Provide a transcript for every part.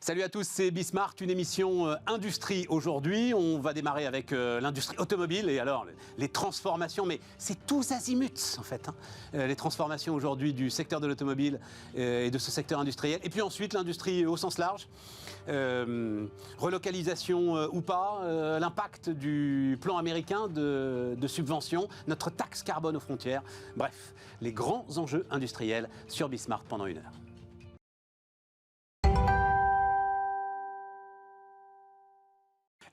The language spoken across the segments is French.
Salut à tous, c'est Bismart, une émission industrie aujourd'hui. On va démarrer avec l'industrie automobile et alors les transformations, mais c'est tous azimuts en fait. Les transformations aujourd'hui du secteur de l'automobile et de ce secteur industriel. Et puis ensuite l'industrie au sens large, relocalisation ou pas, l'impact du plan américain de subvention, notre taxe carbone aux frontières. Bref, les grands enjeux industriels sur Bismart pendant une heure.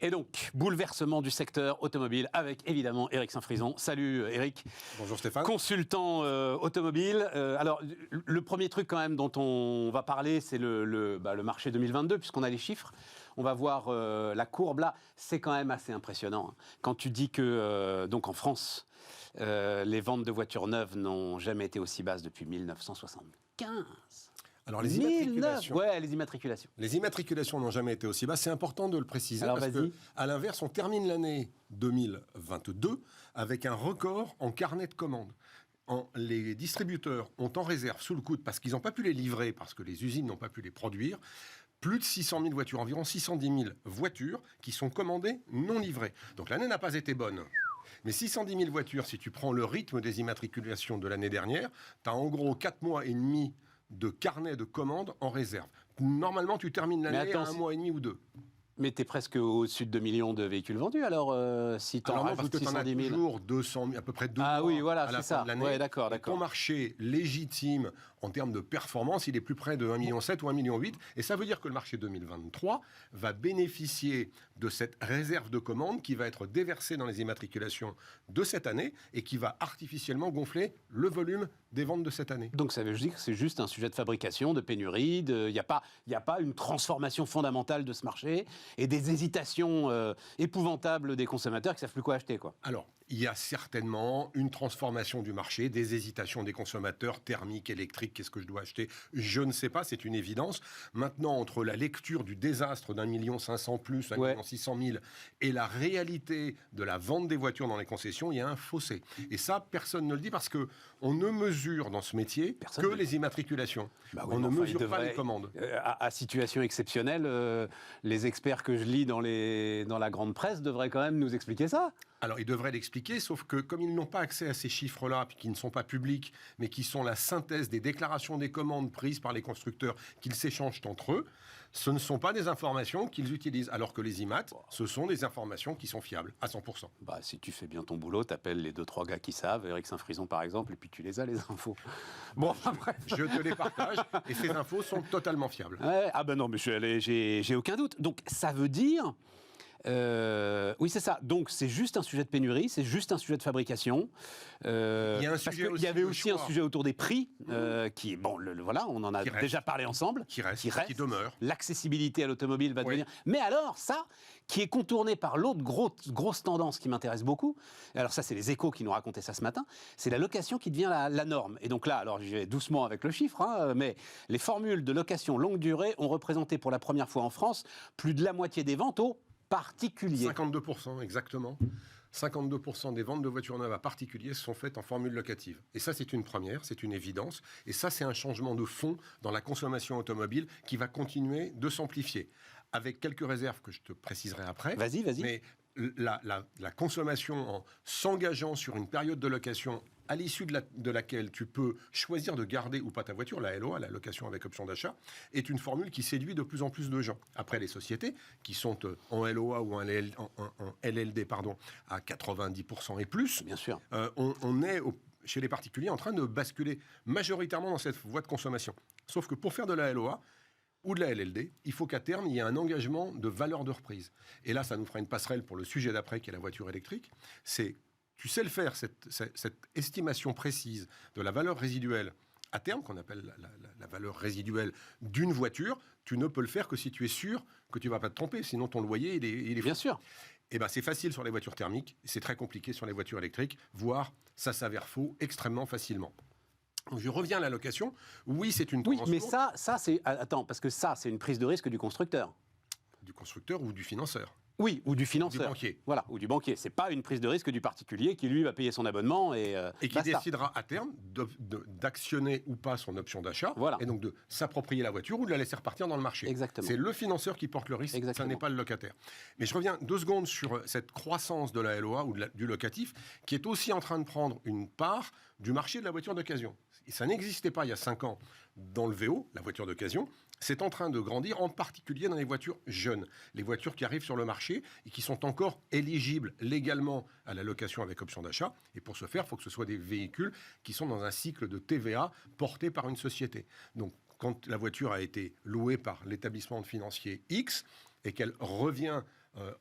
Et donc, bouleversement du secteur automobile avec évidemment Éric Saint-Frison. Salut Éric. Bonjour Stéphane. Consultant automobile. Alors, le premier truc quand même dont on va parler, c'est le marché 2022, puisqu'on a les chiffres. On va voir la courbe là. C'est quand même assez impressionnant. Quand tu dis que, donc en France, les ventes de voitures neuves n'ont jamais été aussi basses depuis 1975. Alors les immatriculations. Ouais, les immatriculations. Les immatriculations n'ont jamais été aussi basses. C'est important de le préciser. Alors, parce qu'à l'inverse, on termine l'année 2022 avec un record en carnet de commandes. Les distributeurs ont en réserve sous le coude, parce qu'ils n'ont pas pu les livrer, parce que les usines n'ont pas pu les produire, plus de 600 000 voitures, environ 610 000 voitures qui sont commandées non livrées. Donc l'année n'a pas été bonne. Mais 610 000 voitures, si tu prends le rythme des immatriculations de l'année dernière, tu as en gros 4 mois et demi de carnet de commandes en réserve. Normalement, tu termines l'année à 1 mois et demi ou 2. Mais tu es presque au-dessus de 2 millions de véhicules vendus, alors si tu en rajoutes 610 000... toujours 200 000, à peu près 2 mois oui, voilà, à la fin de l'année. Ouais, d'accord. Ton marché légitime en termes de performance, il est plus près de 1,7 million ou 1,8 million. Et ça veut dire que le marché 2023 va bénéficier de cette réserve de commandes qui va être déversée dans les immatriculations de cette année et qui va artificiellement gonfler le volume des ventes de cette année. Donc ça veut dire que c'est juste un sujet de fabrication, de pénurie, il n'y a pas une transformation fondamentale de ce marché et des hésitations épouvantables des consommateurs qui ne savent plus quoi acheter, quoi. Alors, il y a certainement une transformation du marché, des hésitations des consommateurs, thermiques, électriques, qu'est-ce que je dois acheter? Je ne sais pas, c'est une évidence. Maintenant, entre la lecture du désastre d'1,5 million plus, 1,6 million et la réalité de la vente des voitures dans les concessions, il y a un fossé. Et ça, personne ne le dit parce qu'on ne mesure dans ce métier que les immatriculations. On ne mesure pas les commandes. À situation exceptionnelle, les experts que je lis dans la grande presse devraient quand même nous expliquer ça. Alors, ils devraient l'expliquer, sauf que comme ils n'ont pas accès à ces chiffres-là, puis qui ne sont pas publics, mais qui sont la synthèse des déclarations des commandes prises par les constructeurs qu'ils s'échangent entre eux, ce ne sont pas des informations qu'ils utilisent. Alors que les IMAT, ce sont des informations qui sont fiables, à 100%. Si tu fais bien ton boulot, t'appelles les 2-3 gars qui savent, Éric Saint-Frison par exemple, et puis tu les as, les infos. Bon, après... Je te les partage, et ces infos sont totalement fiables. Ouais, non, mais j'ai aucun doute. Donc, ça veut dire... oui, c'est ça. Donc, c'est juste un sujet de pénurie, c'est juste un sujet de fabrication. Il y a un sujet parce qu'il y avait aussi un sujet autour des prix, qui, voilà, on en a déjà parlé ensemble. Qui demeure. L'accessibilité à l'automobile va devenir... Mais alors, ça, qui est contourné par l'autre grosse tendance qui m'intéresse beaucoup, alors ça, c'est les Échos qui nous racontaient ça ce matin, c'est la location qui devient la norme. Et donc là, alors, je vais doucement avec le chiffre, mais les formules de location longue durée ont représenté pour la première fois en France plus de la moitié des ventes aux particuliers. 52%, exactement. 52% des ventes de voitures neuves à particuliers sont faites en formule locative. Et ça, c'est une première, c'est une évidence. Et ça, c'est un changement de fond dans la consommation automobile qui va continuer de s'amplifier. Avec quelques réserves que je te préciserai après. Vas-y. Mais la consommation en s'engageant sur une période de location à l'issue de laquelle tu peux choisir de garder ou pas ta voiture, la LOA, la location avec option d'achat, est une formule qui séduit de plus en plus de gens. Après, les sociétés qui sont en LOA ou en LLD à 90% et plus, bien sûr. On est chez les particuliers en train de basculer majoritairement dans cette voie de consommation. Sauf que pour faire de la LOA, ou de la LLD, il faut qu'à terme, il y ait un engagement de valeur de reprise. Et là, ça nous fera une passerelle pour le sujet d'après, qui est la voiture électrique. Tu sais le faire, cette estimation précise de la valeur résiduelle à terme, qu'on appelle la valeur résiduelle d'une voiture, tu ne peux le faire que si tu es sûr que tu ne vas pas te tromper, sinon ton loyer, il est fou. Bien sûr. Et c'est facile sur les voitures thermiques, c'est très compliqué sur les voitures électriques, voire ça s'avère faux extrêmement facilement. Je reviens à la location. Oui, c'est une tendance. Oui, mais ça c'est... Attends, parce que ça, c'est une prise de risque du constructeur. Du constructeur ou du financeur. Oui, ou du financeur. Du banquier. Voilà, ou du banquier. C'est pas une prise de risque du particulier qui, lui, va payer son abonnement et qui basta. décidera à terme d'actionner ou pas son option d'achat, Voilà. et donc de s'approprier la voiture ou de la laisser repartir dans le marché. Exactement. C'est le financeur qui porte le risque, Exactement. ça n'est pas le locataire. Mais je reviens 2 secondes sur cette croissance de la LOA ou du locatif, qui est aussi en train de prendre une part du marché de la voiture d'occasion. Et ça n'existait pas il y a 5 ans dans le VO, la voiture d'occasion. C'est en train de grandir, en particulier dans les voitures jeunes, les voitures qui arrivent sur le marché et qui sont encore éligibles légalement à la location avec option d'achat. Et pour ce faire, il faut que ce soit des véhicules qui sont dans un cycle de TVA porté par une société. Donc, quand la voiture a été louée par l'établissement financier X et qu'elle revient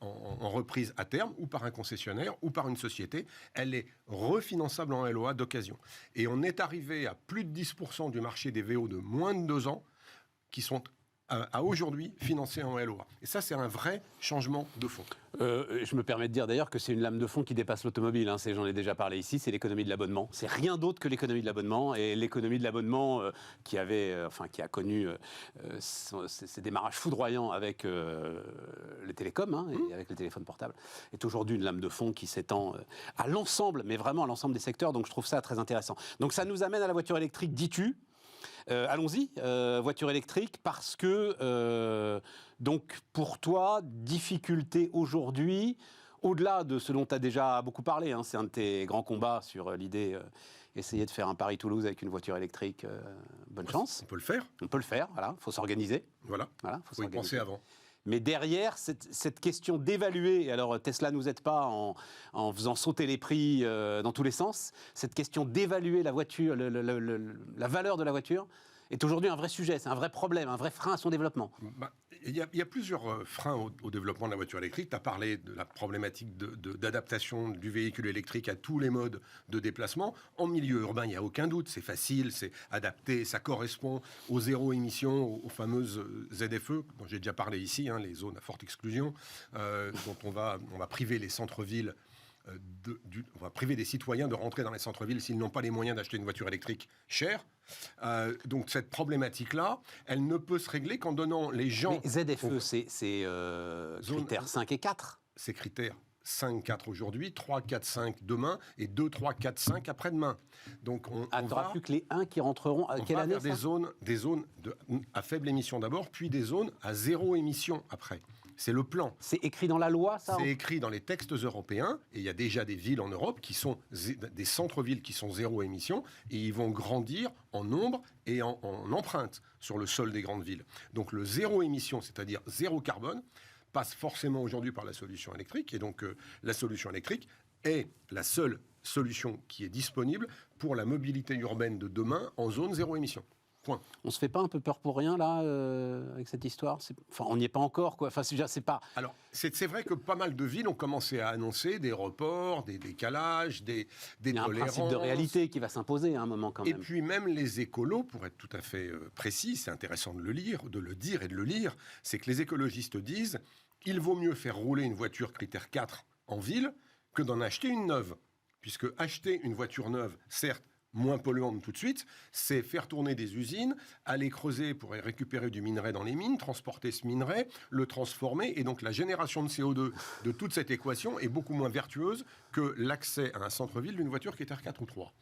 en reprise à terme, ou par un concessionnaire, ou par une société, elle est refinançable en LOA d'occasion. Et on est arrivé à plus de 10% du marché des VO de moins de 2 ans qui sont à aujourd'hui financés en LOA. Et ça, c'est un vrai changement de fond. Je me permets de dire d'ailleurs que c'est une lame de fond qui dépasse l'automobile. Hein. J'en ai déjà parlé ici, c'est l'économie de l'abonnement. C'est rien d'autre que l'économie de l'abonnement. Et l'économie de l'abonnement qui a connu ses démarrages foudroyants avec les télécoms et avec les téléphones portables, est aujourd'hui une lame de fond qui s'étend à l'ensemble, mais vraiment à l'ensemble des secteurs. Donc je trouve ça très intéressant. Donc ça nous amène à la voiture électrique, dis-tu. Allons-y, voiture électrique, parce que, donc, pour toi, difficulté aujourd'hui, au-delà de ce dont tu as déjà beaucoup parlé, c'est un de tes grands combats sur l'idée, essayer de faire un Paris-Toulouse avec une voiture électrique, bonne chance. On peut le faire. On peut le faire, voilà, il faut s'organiser. Voilà, faut y penser avant. Mais derrière, cette question d'évaluer, et alors Tesla ne nous aide pas en faisant sauter les prix dans tous les sens, cette question d'évaluer la voiture, la valeur de la voiture, est aujourd'hui un vrai sujet, c'est un vrai problème, un vrai frein à son développement. Il y a plusieurs freins au développement de la voiture électrique. Tu as parlé de la problématique d'adaptation du véhicule électrique à tous les modes de déplacement. En milieu urbain, il n'y a aucun doute, c'est facile, c'est adapté, ça correspond aux zéro émissions, aux fameuses ZFE, dont j'ai déjà parlé ici, les zones à forte exclusion, dont on va priver les centres-villes. On va priver des citoyens de rentrer dans les centres-villes s'ils n'ont pas les moyens d'acheter une voiture électrique chère. Donc cette problématique-là, elle ne peut se régler qu'en donnant les gens... Mais ZFE, c'est critères 5 et 4. C'est critères 5, 4 aujourd'hui, 3, 4, 5 demain et 2, 3, 4, 5 après-demain. Donc on n'aura plus que les 1 qui rentreront à quelle année, des zones à faible émission d'abord, puis des zones à zéro émission après. C'est le plan. C'est écrit dans la loi, ça ? C'est écrit dans les textes européens, et il y a déjà des villes en Europe qui sont des centres-villes qui sont zéro émission, et ils vont grandir en nombre et en empreinte sur le sol des grandes villes. Donc le zéro émission, c'est-à-dire zéro carbone, passe forcément aujourd'hui par la solution électrique, et donc la solution électrique est la seule solution qui est disponible pour la mobilité urbaine de demain en zone zéro émission. Point. On se fait pas un peu peur pour rien, là, avec cette histoire ? Enfin, on n'y est pas encore, quoi. Enfin, c'est pas... Alors, c'est vrai que pas mal de villes ont commencé à annoncer des reports, des décalages, des tolérances. Il y a un principe de réalité qui va s'imposer à un moment, quand même. Et puis même les écolos, pour être tout à fait précis, c'est intéressant de le dire et de le lire, c'est que les écologistes disent il vaut mieux faire rouler une voiture critère 4 en ville que d'en acheter une neuve. Puisque acheter une voiture neuve, certes, moins polluante tout de suite, c'est faire tourner des usines, aller creuser pour récupérer du minerai dans les mines, transporter ce minerai, le transformer, et donc la génération de CO2 de toute cette équation est beaucoup moins vertueuse que l'accès à un centre-ville d'une voiture qui est R4 ou 3.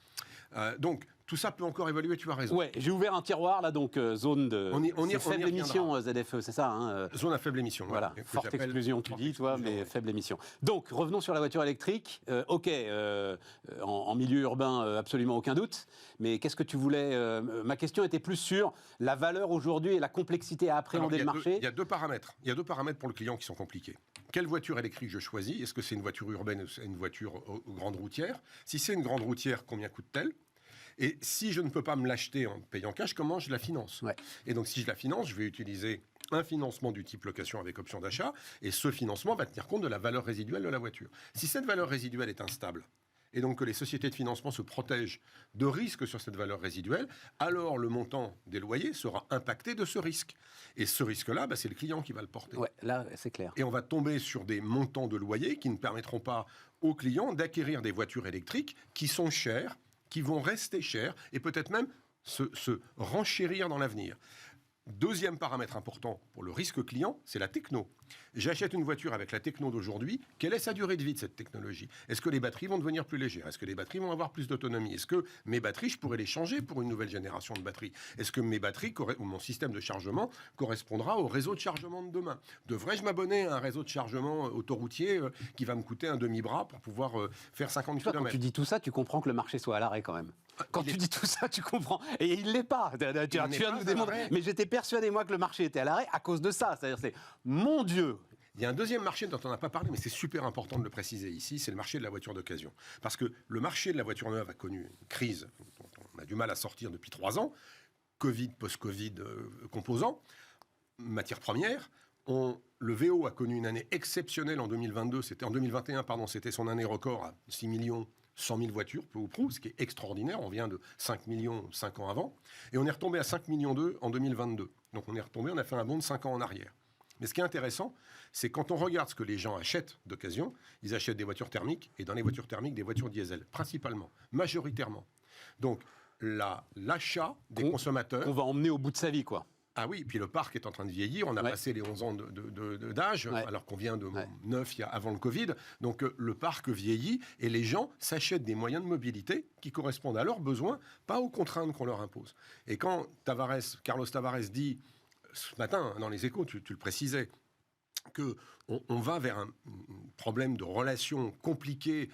Donc, tout ça peut encore évoluer, tu as raison. Ouais, j'ai ouvert un tiroir, là, donc zone de faible émission, ZFE, c'est ça Zone à faible émission. Voilà, forte exclusion, tu dis, toi, mais faible émission. Donc, revenons sur la voiture électrique. En milieu urbain, absolument aucun doute. Mais qu'est-ce que tu voulais ma question était plus sur la valeur aujourd'hui et la complexité à appréhender le marché. Il y a deux paramètres. Il y a 2 paramètres pour le client qui sont compliqués. Quelle voiture électrique je choisis ? Est-ce que c'est une voiture urbaine ou une voiture grande routière ? Si c'est une grande routière, combien coûte-t-elle ? Et si je ne peux pas me l'acheter en payant cash, comment je la finance ? Et donc, si je la finance, je vais utiliser un financement du type location avec option d'achat, et ce financement va tenir compte de la valeur résiduelle de la voiture. Si cette valeur résiduelle est instable, et donc que les sociétés de financement se protègent de risques sur cette valeur résiduelle, alors le montant des loyers sera impacté de ce risque. Et ce risque-là, c'est le client qui va le porter. Ouais, là, c'est clair. Et on va tomber sur des montants de loyers qui ne permettront pas aux clients d'acquérir des voitures électriques qui sont chères, qui vont rester chères et peut-être même se renchérir dans l'avenir. Deuxième paramètre important pour le risque client, c'est la techno. j'achète une voiture avec la techno d'aujourd'hui, quelle est sa durée de vie de cette technologie? Est-ce que les batteries vont devenir plus légères? Est-ce que les batteries vont avoir plus d'autonomie? Est-ce que mes batteries, je pourrais les changer pour une nouvelle génération de batteries? Est-ce que mes batteries ou mon système de chargement correspondra au réseau de chargement de demain? Devrais-je m'abonner à un réseau de chargement autoroutier qui va me coûter un demi-bras pour pouvoir faire 50 Toi, km? quand tu dis tout ça, tu comprends que le marché soit à l'arrêt quand même. Quand tu dis tout ça, tu comprends. Et il ne l'est pas. Tu viens de nous démontrer. Mais j'étais persuadé, moi, que le marché était à l'arrêt à cause de ça. C'est-à-dire, mon Dieu. Il y a un deuxième marché dont on n'a pas parlé, mais c'est super important de le préciser ici, c'est le marché de la voiture d'occasion. Parce que le marché de la voiture neuve a connu une crise dont on a du mal à sortir depuis 3 ans, Covid, post-Covid, composants, matières premières. Le VO a connu une année exceptionnelle en 2022, en 2021, c'était son année record à 6 millions 100 000 voitures, peu ou prou, ce qui est extraordinaire. On vient de 5 millions 5 ans avant. Et on est retombé à 5 millions 2 en 2022. Donc on a fait un bond de 5 ans en arrière. Mais ce qui est intéressant, c'est quand on regarde ce que les gens achètent d'occasion, ils achètent des voitures thermiques, et dans les voitures thermiques, des voitures diesel, principalement, majoritairement. Donc l'achat des consommateurs... On va emmener au bout de sa vie, quoi. Ah oui, puis le parc est en train de vieillir. On a passé les 11 ans d'âge, alors qu'on vient de 9 avant le Covid. Donc le parc vieillit et les gens s'achètent des moyens de mobilité qui correspondent à leurs besoins, pas aux contraintes qu'on leur impose. Et quand Carlos Tavares dit ce matin dans les Échos, tu le précisais, qu'on va vers un problème de relations compliquées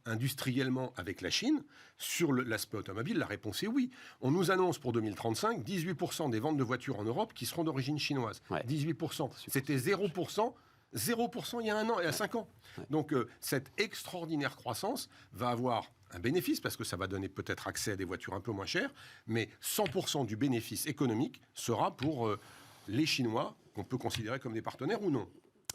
industriellement avec la Chine, sur l'aspect automobile, la réponse est oui. On nous annonce pour 2035 18% des ventes de voitures en Europe qui seront d'origine chinoise. 18%. C'était 0%. 0% il y a 1 an, il y a 5 ans. Donc cette extraordinaire croissance va avoir un bénéfice, parce que ça va donner peut-être accès à des voitures un peu moins chères, mais 100% du bénéfice économique sera pour les Chinois, qu'on peut considérer comme des partenaires ou non.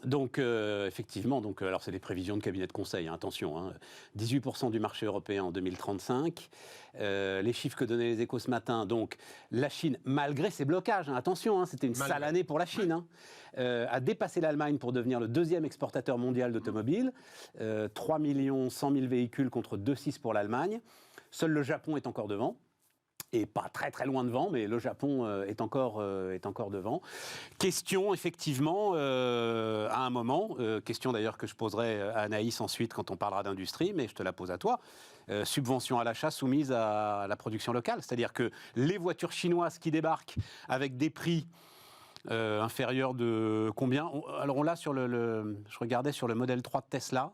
Donc, effectivement, alors c'est des prévisions de cabinet de conseil, hein, attention, 18% du marché européen en 2035. Les chiffres que donnaient les Échos ce matin, donc la Chine, malgré ses blocages, attention, c'était une sale année pour la Chine, a dépassé l'Allemagne pour devenir le deuxième exportateur mondial d'automobiles. 3 100 000 véhicules contre 2,6 pour l'Allemagne. Seul le Japon est encore devant. Et pas très très loin devant, mais le Japon est encore devant. Question effectivement à un moment, question d'ailleurs que je poserai à Anaïs ensuite quand on parlera d'industrie, mais je te la pose à toi. Subvention à l'achat soumise à la production locale, c'est-à-dire que les voitures chinoises qui débarquent avec des prix inférieurs de combien? Alors on l'a sur je regardais sur le modèle 3 de Tesla.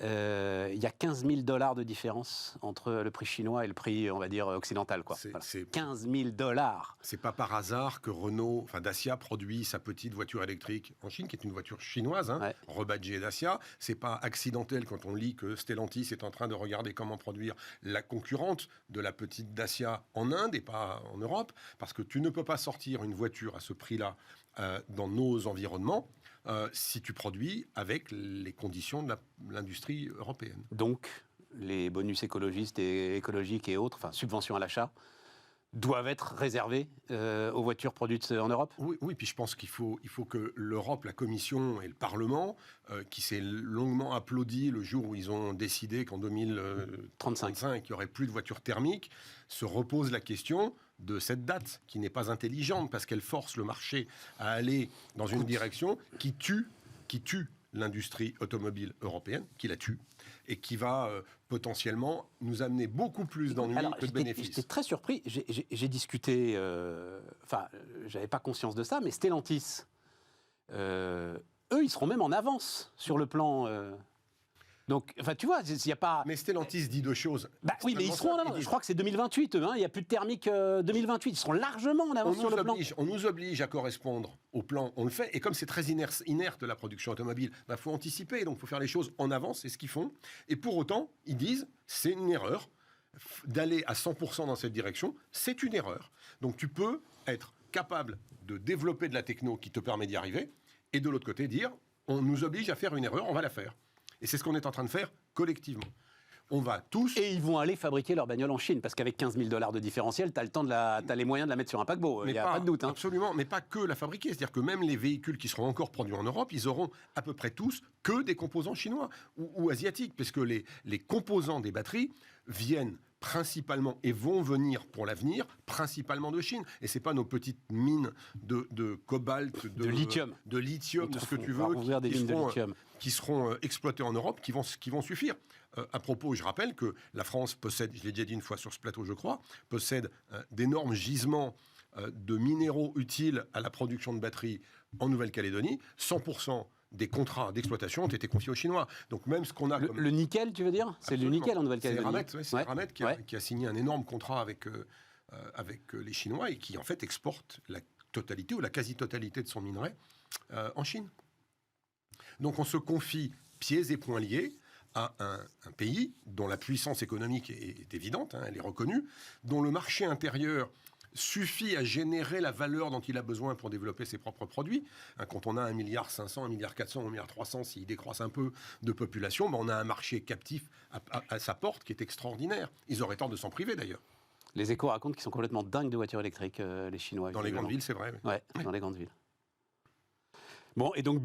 Il y a 15 000 $ de différence entre le prix chinois et le prix, on va dire, occidental. Voilà. 15 000 $. C'est pas par hasard que Dacia produit sa petite voiture électrique en Chine, qui est une voiture chinoise, rebadgée Dacia. C'est pas accidentel quand on lit que Stellantis est en train de regarder comment produire la concurrente de la petite Dacia en Inde et pas en Europe, parce que tu ne peux pas sortir une voiture à ce prix-là dans nos environnements. Si tu produis avec les conditions de l'industrie européenne. Donc, les bonus écologiques et autres, subventions à l'achat, doivent être réservés aux voitures produites en Europe? Oui, puis je pense qu'il faut que l'Europe, la Commission et le Parlement, qui s'est longuement applaudi le jour où ils ont décidé qu'en 2035, il n'y aurait plus de voitures thermiques, se reposent la question de cette date qui n'est pas intelligente parce qu'elle force le marché à aller dans une direction qui tue l'industrie automobile européenne, qui la tue, et qui va potentiellement nous amener beaucoup plus d'ennuis que de bénéfices. J'étais très surpris, j'ai discuté, j'avais pas conscience de ça, mais Stellantis, eux, ils seront même en avance sur le plan... Donc, tu vois, il n'y a pas... Mais Stellantis dit deux choses. Oui, mais ils seront en avance. Je crois que c'est 2028, il n'y a plus de thermique 2028. Ils seront largement en avance sur le plan. On nous oblige à correspondre au plan, on le fait. Et comme c'est très inerte la production automobile, faut anticiper, donc il faut faire les choses en avance, c'est ce qu'ils font. Et pour autant, ils disent, c'est une erreur. D'aller à 100% dans cette direction, c'est une erreur. Donc tu peux être capable de développer de la techno qui te permet d'y arriver, et de l'autre côté dire, on nous oblige à faire une erreur, on va la faire. Et c'est ce qu'on est en train de faire collectivement. On va tous... Et ils vont aller fabriquer leur bagnole en Chine, parce qu'avec 15 000 $ de différentiel, tu as les moyens de la mettre sur un paquebot, il n'y a pas de doute. Absolument, mais pas que la fabriquer. C'est-à-dire que même les véhicules qui seront encore produits en Europe, ils auront à peu près tous que des composants chinois ou asiatiques, puisque les composants des batteries viennent principalement, et vont venir pour l'avenir, principalement de Chine. Et c'est pas nos petites mines de cobalt, de lithium, de ce que tu veux, qui seront exploitées en Europe, qui vont suffire. À propos, je rappelle que la France possède, je l'ai déjà dit une fois sur ce plateau, je crois, possède d'énormes gisements de minéraux utiles à la production de batteries en Nouvelle-Calédonie. 100% des contrats d'exploitation ont été confiés aux Chinois. Donc même ce qu'on a... Le nickel, tu veux dire ? C'est le nickel en Nouvelle-Calédonie. C'est Eramet qui a signé un énorme contrat avec les Chinois et qui en fait exporte la totalité ou la quasi-totalité de son minerai en Chine. Donc on se confie pieds et poings liés à un pays dont la puissance économique est évidente, elle est reconnue, dont le marché intérieur suffit à générer la valeur dont il a besoin pour développer ses propres produits. Quand on a 1,5 milliard, 1,4 milliard, 1,3 milliard, s'il décroisse un peu de population, on a un marché captif à sa porte qui est extraordinaire. Ils auraient tort de s'en priver d'ailleurs. Les Échos racontent qu'ils sont complètement dingues de voitures électriques, les Chinois. Dans les grandes villes, c'est vrai. Ouais, dans les grandes villes. Bon, et donc,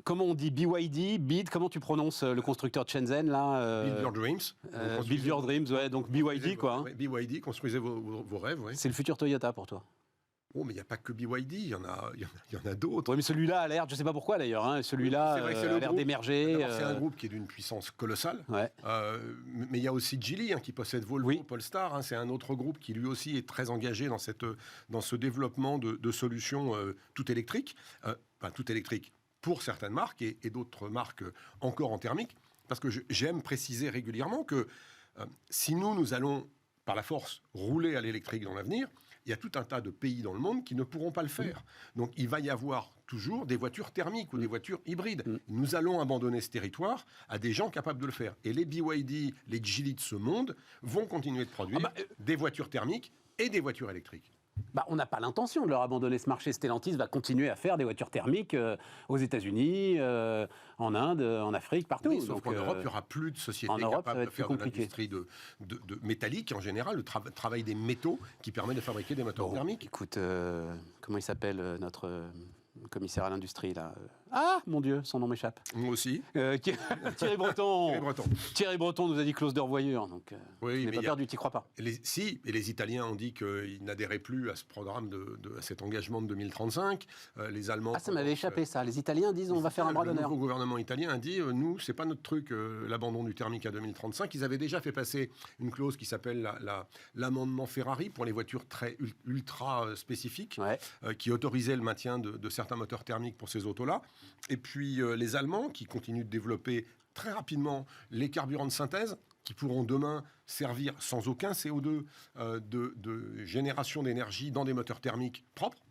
comment on dit BYD, comment tu prononces le constructeur de Shenzhen, là Build Your Dreams. Build Your Dreams, ouais, donc BYD, quoi. Hein. BYD, construisez vos rêves, ouais. C'est le futur Toyota pour toi. Oh, mais il n'y a pas que BYD, il y en a d'autres. Oui, mais celui-là a l'air, je ne sais pas pourquoi d'ailleurs, hein, celui-là a l'air d'émerger. C'est un groupe qui est d'une puissance colossale. Ouais. Mais il y a aussi Geely qui possède Volvo, Polestar. C'est un autre groupe qui lui aussi est très engagé dans ce développement de solutions tout électriques. Tout électriques pour certaines marques et d'autres marques encore en thermique. Parce que j'aime préciser régulièrement que si nous allons par la force rouler à l'électrique dans l'avenir, il y a tout un tas de pays dans le monde qui ne pourront pas le faire. Donc il va y avoir toujours des voitures thermiques ou des voitures hybrides. Nous allons abandonner ce territoire à des gens capables de le faire. Et les BYD, les Geely de ce monde vont continuer de produire des voitures thermiques et des voitures électriques. On n'a pas l'intention de leur abandonner ce marché. Stellantis va continuer à faire des voitures thermiques aux États-Unis, en Inde, en Afrique, partout. Oui, sauf qu'en Europe, il n'y aura plus de sociétés capables de faire de l'industrie de métallique, en général, le travail des métaux qui permet de fabriquer des moteurs thermiques. Écoute, comment il s'appelle notre commissaire à l'industrie là Ah, mon Dieu, son nom m'échappe. Moi aussi. Thierry Breton. Thierry Breton nous a dit clause de revoyure, donc oui, n'est pas perdu, tu n'y crois pas. Et les Italiens ont dit qu'ils n'adhéraient plus à ce programme, à cet engagement de 2035. Les Allemands... ça m'avait échappé ça. Les Italiens disent on va faire un bras d'honneur. Le nouveau gouvernement italien a dit nous, c'est pas notre truc, l'abandon du thermique à 2035. Ils avaient déjà fait passer une clause qui s'appelle l'amendement Ferrari pour les voitures très ultra spécifiques, qui autorisait le maintien de certains moteurs thermiques pour ces autos-là. Et puis les Allemands qui continuent de développer très rapidement les carburants de synthèse qui pourront demain servir sans aucun CO2 de génération d'énergie dans des moteurs thermiques propres.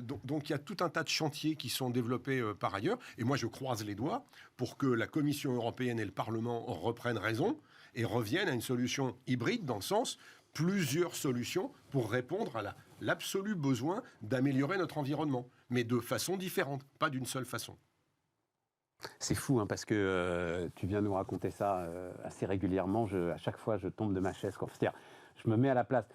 Donc il y a tout un tas de chantiers qui sont développés par ailleurs. Et moi, je croise les doigts pour que la Commission européenne et le Parlement reprennent raison et reviennent à une solution hybride dans le sens plusieurs solutions pour répondre à l'absolu besoin d'améliorer notre environnement, mais de façon différente, pas d'une seule façon. C'est fou, parce que tu viens nous raconter ça assez régulièrement. À chaque fois, je tombe de ma chaise. C'est-à-dire, je me mets à la place.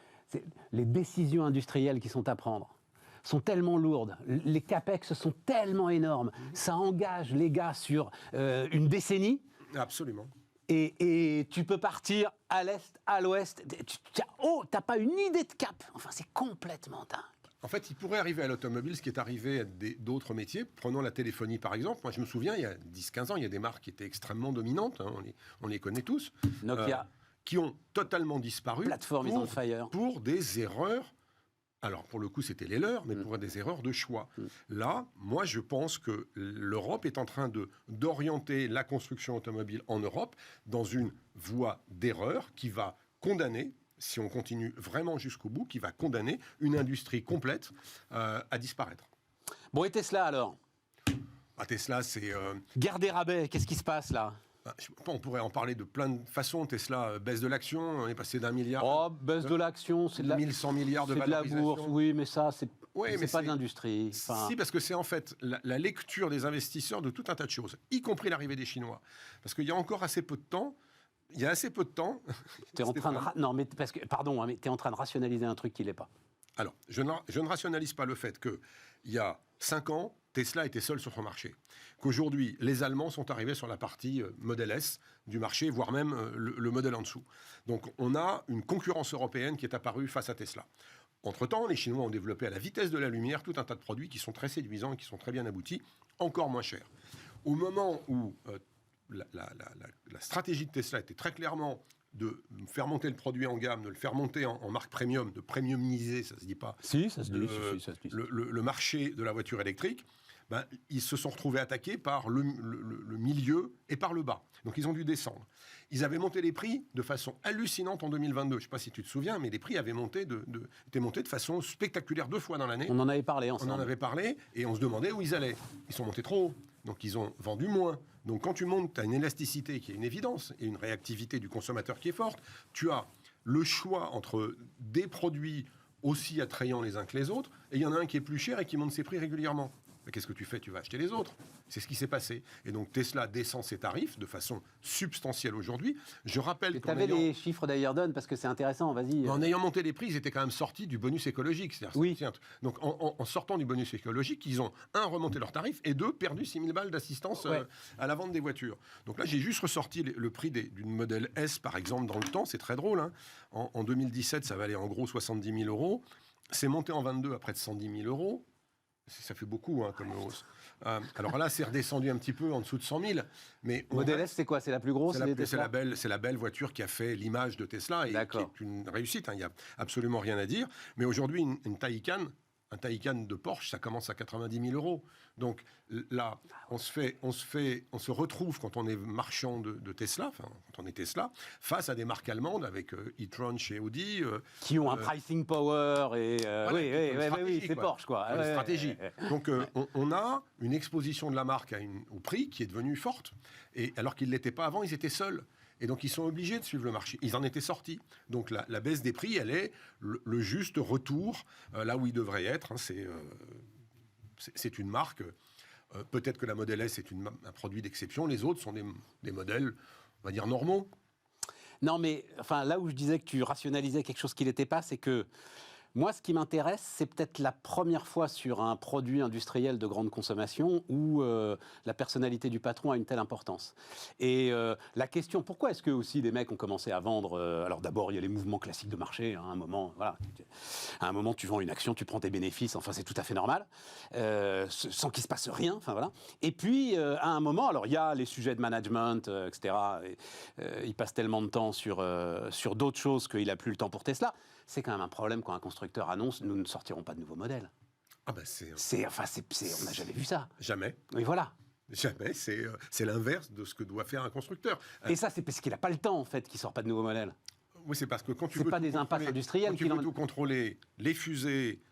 Les décisions industrielles qui sont à prendre sont tellement lourdes, les capex sont tellement énormes, ça engage les gars sur une décennie. Absolument. Et tu peux partir à l'est, à l'ouest. T'as pas une idée de cap. Enfin, c'est complètement dingue. En fait, il pourrait arriver à l'automobile ce qui est arrivé à d'autres métiers. Prenons la téléphonie, par exemple. Moi, je me souviens, il y a 10-15 ans, il y a des marques qui étaient extrêmement dominantes. On les connaît tous. Nokia. Qui ont totalement disparu. Plateforme is on fire. Pour des erreurs. Alors, pour le coup, c'était les leurs, mais pour des erreurs de choix. Là, moi, je pense que l'Europe est en train d'orienter la construction automobile en Europe dans une voie d'erreur qui va condamner, si on continue vraiment jusqu'au bout, qui va condamner une industrie complète à disparaître. Bon, et Tesla, alors ? Tesla, c'est... Guerre des rabais, qu'est-ce qui se passe, là ? On pourrait en parler de plein de façons. Tesla baisse de l'action, on est passé d'1 milliard. Baisse de l'action, c'est de la 1100 milliards de valorisation. C'est de la bourse, oui, mais ça, c'est pas de l'industrie. Si, parce que c'est en fait la lecture des investisseurs de tout un tas de choses, y compris l'arrivée des Chinois. Parce qu'il y a encore assez peu de temps. Il y a assez peu de temps. T'es en train de non, mais parce que pardon, mais t'es en train de rationaliser un truc qui l'est pas. Alors, je ne rationalise pas le fait que il y a 5 ans, Tesla était seul sur son marché. Qu'aujourd'hui, les Allemands sont arrivés sur la partie modèle S du marché, voire même le modèle en dessous. Donc on a une concurrence européenne qui est apparue face à Tesla. Entre-temps, les Chinois ont développé à la vitesse de la lumière tout un tas de produits qui sont très séduisants et qui sont très bien aboutis, encore moins chers. Au moment où la stratégie de Tesla était très clairement de faire monter le produit en gamme, de le faire monter en marque premium, de premiumiser, ça se dit pas, Si, ça se dit. le marché de la voiture électrique, ben, ils se sont retrouvés attaqués par le milieu et par le bas. Donc ils ont dû descendre. Ils avaient monté les prix de façon hallucinante en 2022. Je ne sais pas si tu te souviens, mais les prix avaient étaient montés de façon spectaculaire 2 fois dans l'année. On en avait parlé ensemble. On en avait parlé et on se demandait où ils allaient. Ils sont montés trop haut, donc ils ont vendu moins. Donc quand tu montes, tu as une élasticité qui est une évidence et une réactivité du consommateur qui est forte. Tu as le choix entre des produits aussi attrayants les uns que les autres, et il y en a un qui est plus cher et qui monte ses prix régulièrement. Mais qu'est-ce que tu fais? Tu vas acheter les autres. C'est ce qui s'est passé. Et donc Tesla descend ses tarifs de façon substantielle aujourd'hui. Je rappelle tu avais les chiffres d'Ayerden parce que c'est intéressant, vas-y. En ayant monté les prix, ils étaient quand même sortis du bonus écologique. Oui. Donc en sortant du bonus écologique, ils ont, un, remonté leurs tarifs et deux, perdu 6 000 balles d'assistance à la vente des voitures. Donc là, j'ai juste ressorti le prix d'une modèle S, par exemple, dans le temps. C'est très drôle. Hein. En 2017, ça valait en gros 70 000 euros. C'est monté en 22 à près de 110 000 euros. Ça fait beaucoup comme hausse. Alors là, c'est redescendu un petit peu en dessous de 100 000. Mais Model S, c'est quoi? C'est la plus grosse? C'est la belle voiture qui a fait l'image de Tesla et qui est une réussite. Il n'y a absolument rien à dire. Mais aujourd'hui, une Taycan, un Taycan de Porsche, ça commence à 90 000 euros. Donc là, on se retrouve quand on est marchand de Tesla, enfin quand on est Tesla, face à des marques allemandes avec e-tron chez Audi, qui ont un pricing power et voilà, oui, c'est Porsche quoi. Une stratégie. Donc on a une exposition de la marque au prix qui est devenue forte. Et alors qu'ils ne l'étaient pas avant, ils étaient seuls. Et donc, ils sont obligés de suivre le marché. Ils en étaient sortis. Donc, la baisse des prix, elle est le juste retour là où il devrait être. Hein. C'est une marque. Peut-être que la Model S est un produit d'exception. Les autres sont des modèles, on va dire, normaux. Non, mais enfin, là où je disais que tu rationalisais quelque chose qui n'était pas, c'est que moi, ce qui m'intéresse, c'est peut-être la première fois sur un produit industriel de grande consommation où la personnalité du patron a une telle importance. Et la question, pourquoi est-ce que aussi des mecs ont commencé à vendre alors d'abord, il y a les mouvements classiques de marché. Hein, à un moment, tu vends une action, tu prends tes bénéfices. Enfin, c'est tout à fait normal, sans qu'il se passe rien. Enfin voilà. Et puis à un moment, alors il y a les sujets de management, etc. Il passe tellement de temps sur d'autres choses qu'il a plus le temps pour Tesla. C'est quand même un problème quand un constructeur annonce « nous ne sortirons pas de nouveaux modèles ». Ah ben on n'a jamais vu ça. Jamais. Oui, voilà. Jamais. C'est l'inverse de ce que doit faire un constructeur. Et ça, c'est parce qu'il n'a pas le temps, en fait, qu'il ne sort pas de nouveaux modèles. Oui, c'est parce que quand tu veux pas des impasses industrielles. Quand tu veux tout contrôler, les fusées,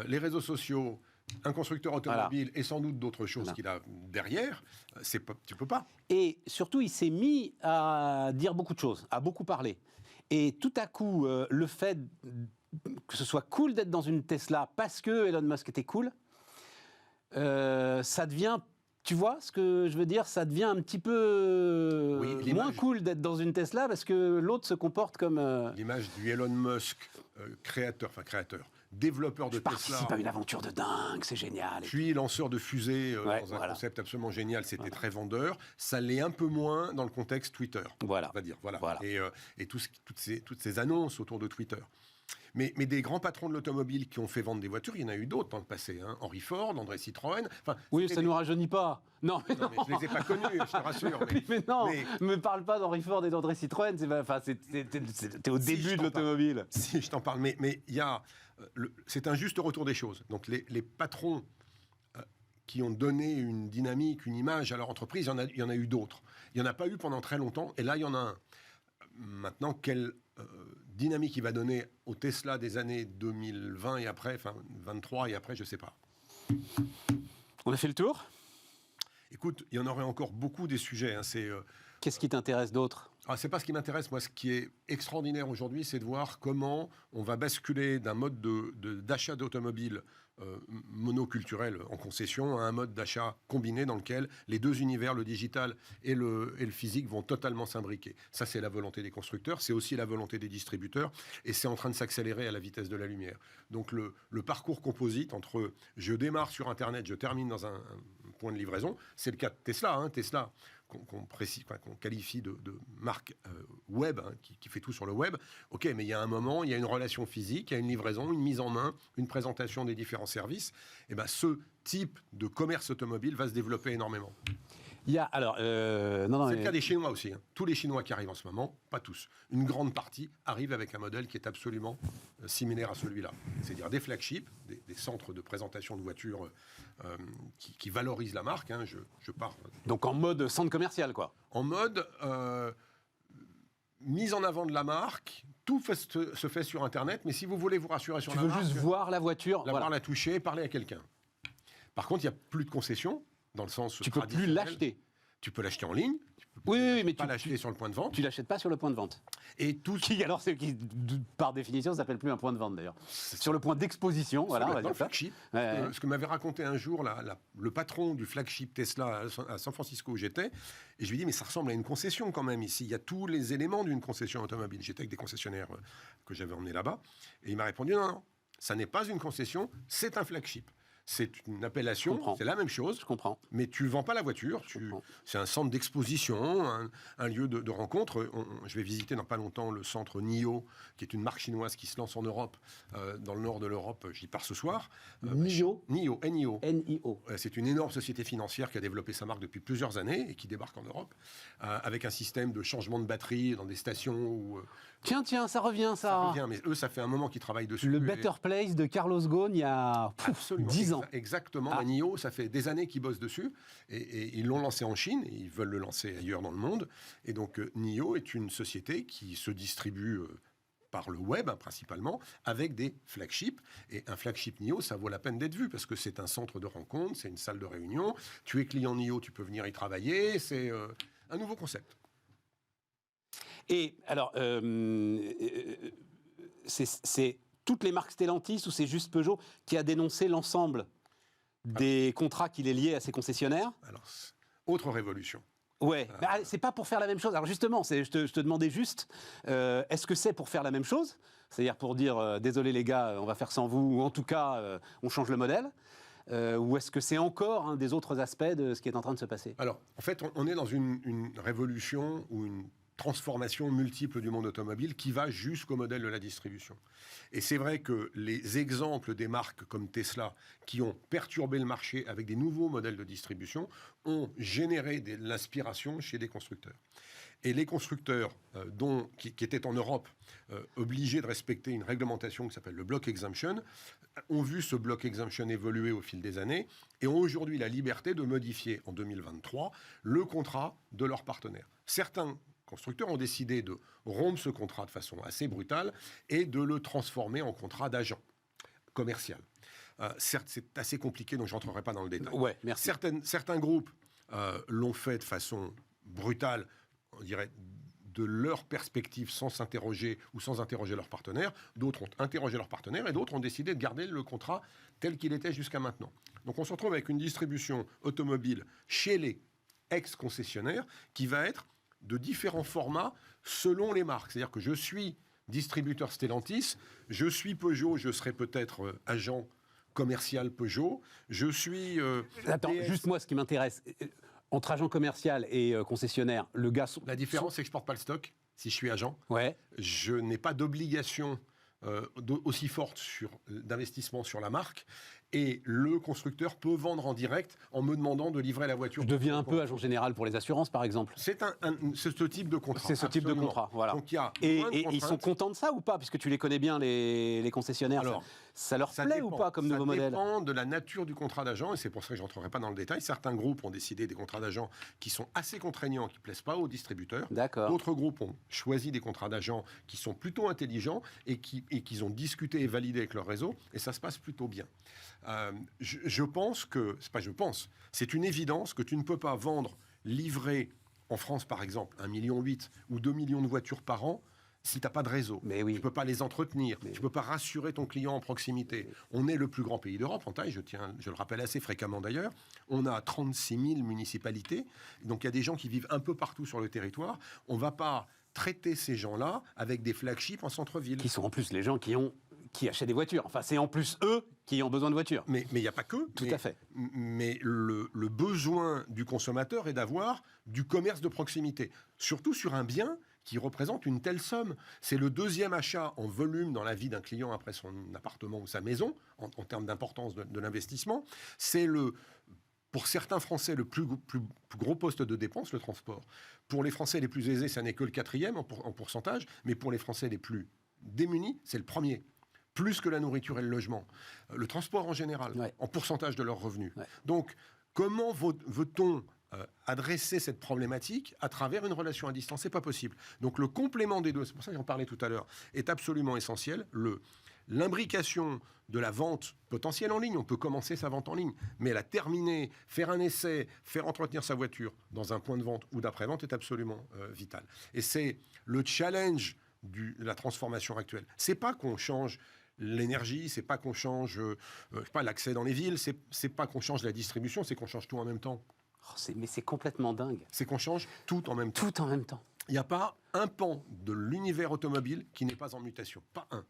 les réseaux sociaux, un constructeur automobile et sans doute d'autres choses qu'il a derrière, tu peux pas. Et surtout, il s'est mis à dire beaucoup de choses, à beaucoup parler. Et tout à coup, le fait que ce soit cool d'être dans une Tesla parce que Elon Musk était cool, ça devient, tu vois ce que je veux dire, ça devient un petit peu moins cool d'être dans une Tesla parce que l'autre se comporte comme... L'image du Elon Musk, développeur de Tesla. Participe à une aventure de dingue, c'est génial. Puis lanceur de fusée dans un concept absolument génial, c'était très vendeur. Ça l'est un peu moins dans le contexte Twitter. Voilà. On va dire. Voilà. Et toutes ces annonces autour de Twitter. Mais des grands patrons de l'automobile qui ont fait vendre des voitures, il y en a eu d'autres dans le passé. Hein. Henry Ford, André Citroën. Enfin, oui, ça ne nous rajeunit pas. Non, mais je ne les ai pas connus, je te rassure. Mais non, ne me parle pas d'Henry Ford et d'André Citroën. T'es au début de l'automobile. Si, je t'en parle. Mais il y a... c'est un juste retour des choses. Donc les patrons qui ont donné une dynamique, une image à leur entreprise, il y en a eu d'autres. Il n'y en a pas eu pendant très longtemps. Et là, il y en a un. Maintenant, quelle dynamique il va donner au Tesla des années 2020 et après, enfin 23 et après, je ne sais pas. On a fait le tour ? Écoute, il y en aurait encore beaucoup des sujets. Hein, Qu'est-ce qui t'intéresse d'autre ? Ah, c'est pas ce qui m'intéresse. Moi, ce qui est extraordinaire aujourd'hui, c'est de voir comment on va basculer d'un mode d'achat d'automobiles monoculturel en concession à un mode d'achat combiné dans lequel les deux univers, le digital et le physique, vont totalement s'imbriquer. Ça, c'est la volonté des constructeurs, c'est aussi la volonté des distributeurs, et c'est en train de s'accélérer à la vitesse de la lumière. Donc le parcours composite entre je démarre sur Internet, je termine dans un point de livraison, c'est le cas de Tesla. Tesla, qu'on qualifie de marque web, qui fait tout sur le web. Ok, mais il y a un moment, il y a une relation physique, il y a une livraison, une mise en main, une présentation des différents services. Et ben, ce type de commerce automobile va se développer énormément. Il y a alors c'est le cas des Chinois aussi. Tous les Chinois qui arrivent en ce moment, pas tous, une grande partie arrivent avec un modèle qui est absolument similaire à celui-là. C'est-à-dire des flagships, des centres de présentation de voitures qui valorisent la marque. Je pars. Donc en mode centre commercial, quoi. En mode mise en avant de la marque. Tout se fait sur Internet, mais si vous voulez vous rassurer sur la marque, tu veux juste voir la voiture, voir la toucher, parler à quelqu'un. Par contre, il n'y a plus de concessions. Dans le sens tu peux plus l'acheter. Tu peux l'acheter en ligne. Oui, mais pas l'acheter sur le point de vente. Tu l'achètes pas sur le point de vente. Et tout qui, par définition, s'appelle plus un point de vente d'ailleurs. Sur le point d'exposition, voilà. On va dans le dire flagship. Ce que m'avait raconté un jour le patron du flagship Tesla à San Francisco où j'étais, et je lui ai dit mais ça ressemble à une concession quand même ici. Il y a tous les éléments d'une concession automobile. J'étais avec des concessionnaires que j'avais emmenés là-bas, et il m'a répondu non, ça n'est pas une concession, c'est un flagship. C'est une appellation, c'est la même chose. Je comprends. Mais tu ne vends pas la voiture. C'est un centre d'exposition, un lieu de rencontre. Je vais visiter dans pas longtemps le centre NIO, qui est une marque chinoise qui se lance en Europe, dans le nord de l'Europe. J'y pars ce soir. NIO. NIO. NIO. C'est une énorme société financière qui a développé sa marque depuis plusieurs années et qui débarque en Europe avec un système de changement de batterie dans des stations où... Tiens, ça revient, ça. Ça revient, mais eux, ça fait un moment qu'ils travaillent dessus. Le Better Place de Carlos Ghosn, il y a 10 ans. Exactement, NIO, ça fait des années qu'ils bossent dessus, et ils l'ont lancé en Chine, et ils veulent le lancer ailleurs dans le monde. Et donc, NIO est une société qui se distribue par le web, principalement, avec des flagships. Et un flagship NIO, ça vaut la peine d'être vu, parce que c'est un centre de rencontre, c'est une salle de réunion. Tu es client NIO, tu peux venir y travailler. C'est un nouveau concept. Et alors, c'est toutes les marques Stellantis ou c'est juste Peugeot qui a dénoncé l'ensemble des contrats qui les liaient à ces concessionnaires? Alors, autre révolution. Ouais, c'est pas pour faire la même chose. Alors justement, je te demandais juste, est-ce que c'est pour faire la même chose? C'est-à-dire pour dire, désolé les gars, on va faire sans vous, ou en tout cas, on change le modèle? Ou est-ce que c'est encore un des autres aspects de ce qui est en train de se passer? Alors, en fait, on est dans une révolution ou une transformation multiple du monde automobile qui va jusqu'au modèle de la distribution. Et c'est vrai que les exemples des marques comme Tesla qui ont perturbé le marché avec des nouveaux modèles de distribution ont généré de l'inspiration chez des constructeurs. Et les constructeurs qui étaient en Europe obligés de respecter une réglementation qui s'appelle le block exemption ont vu ce block exemption évoluer au fil des années et ont aujourd'hui la liberté de modifier en 2023 le contrat de leurs partenaires. Certains constructeurs ont décidé de rompre ce contrat de façon assez brutale et de le transformer en contrat d'agent commercial. Certes, c'est assez compliqué, donc je n'entrerai pas dans le détail. Ouais, merci. Certains groupes l'ont fait de façon brutale, on dirait, de leur perspective sans s'interroger ou sans interroger leurs partenaires. D'autres ont interrogé leurs partenaires et d'autres ont décidé de garder le contrat tel qu'il était jusqu'à maintenant. Donc on se retrouve avec une distribution automobile chez les ex-concessionnaires qui va être de différents formats selon les marques. C'est-à-dire que je suis distributeur Stellantis, je suis Peugeot, je serai peut-être agent commercial Peugeot, je suis... Attends, juste moi, ce qui m'intéresse, entre agent commercial et concessionnaire, le gars... La différence, c'est que je ne porte pas le stock, si je suis agent. Ouais. Je n'ai pas d'obligation aussi forte d'investissement sur la marque. Et le constructeur peut vendre en direct en me demandant de livrer la voiture. Je deviens un peu agent général pour les assurances, par exemple. C'est ce type de contrat. C'est ce type de contrat, voilà. Donc, et ils sont contents de ça ou pas? Puisque tu les connais bien, les concessionnaires. Alors, ça leur plaît ou pas comme nouveau modèle? Ça dépend de la nature du contrat d'agent, et c'est pour ça que je n'entrerai pas dans le détail. Certains groupes ont décidé des contrats d'agent qui sont assez contraignants, qui ne plaisent pas aux distributeurs. D'accord. D'autres groupes ont choisi des contrats d'agent qui sont plutôt intelligents et qu'ils ont discuté et validé avec leur réseau, et ça se passe plutôt bien. Je pense que, c'est une évidence que tu ne peux pas vendre, livrer en France, par exemple, 1,8 million ou 2 millions de voitures par an, si tu n'as pas de réseau, Mais oui. tu ne peux pas les entretenir, tu ne peux pas rassurer ton client en proximité. On est le plus grand pays d'Europe en taille, je le rappelle assez fréquemment d'ailleurs. On a 36 000 municipalités, donc il y a des gens qui vivent un peu partout sur le territoire. On ne va pas traiter ces gens-là avec des flagships en centre-ville. Qui sont en plus les gens qui achètent des voitures. Enfin, c'est en plus eux qui ont besoin de voitures. Mais il n'y a pas que. Tout à fait. Mais le besoin du consommateur est d'avoir du commerce de proximité, surtout sur un bien qui représente une telle somme. C'est le deuxième achat en volume dans la vie d'un client après son appartement ou sa maison, en termes d'importance de l'investissement. C'est pour certains Français, le plus gros poste de dépense, le transport. Pour les Français les plus aisés, ça n'est que le 4e en pourcentage, mais pour les Français les plus démunis, c'est le premier. Plus que la nourriture et le logement. Le transport en général, en pourcentage de leurs revenus. Ouais. Donc, comment veut-on adresser cette problématique à travers une relation à distance? C'est pas possible. Donc, le complément des deux, c'est pour ça que j'en parlais tout à l'heure, est absolument essentiel. L'imbrication de la vente potentielle en ligne, on peut commencer sa vente en ligne, mais la terminer, faire un essai, faire entretenir sa voiture dans un point de vente ou d'après-vente est absolument vital. Et c'est le challenge de la transformation actuelle. C'est pas qu'on change l'énergie, c'est pas qu'on change l'accès dans les villes, c'est pas qu'on change la distribution, c'est qu'on change tout en même temps. Mais c'est complètement dingue. C'est qu'on change tout en même temps. Tout en même temps. Il n'y a pas un pan de l'univers automobile qui n'est pas en mutation. Pas un.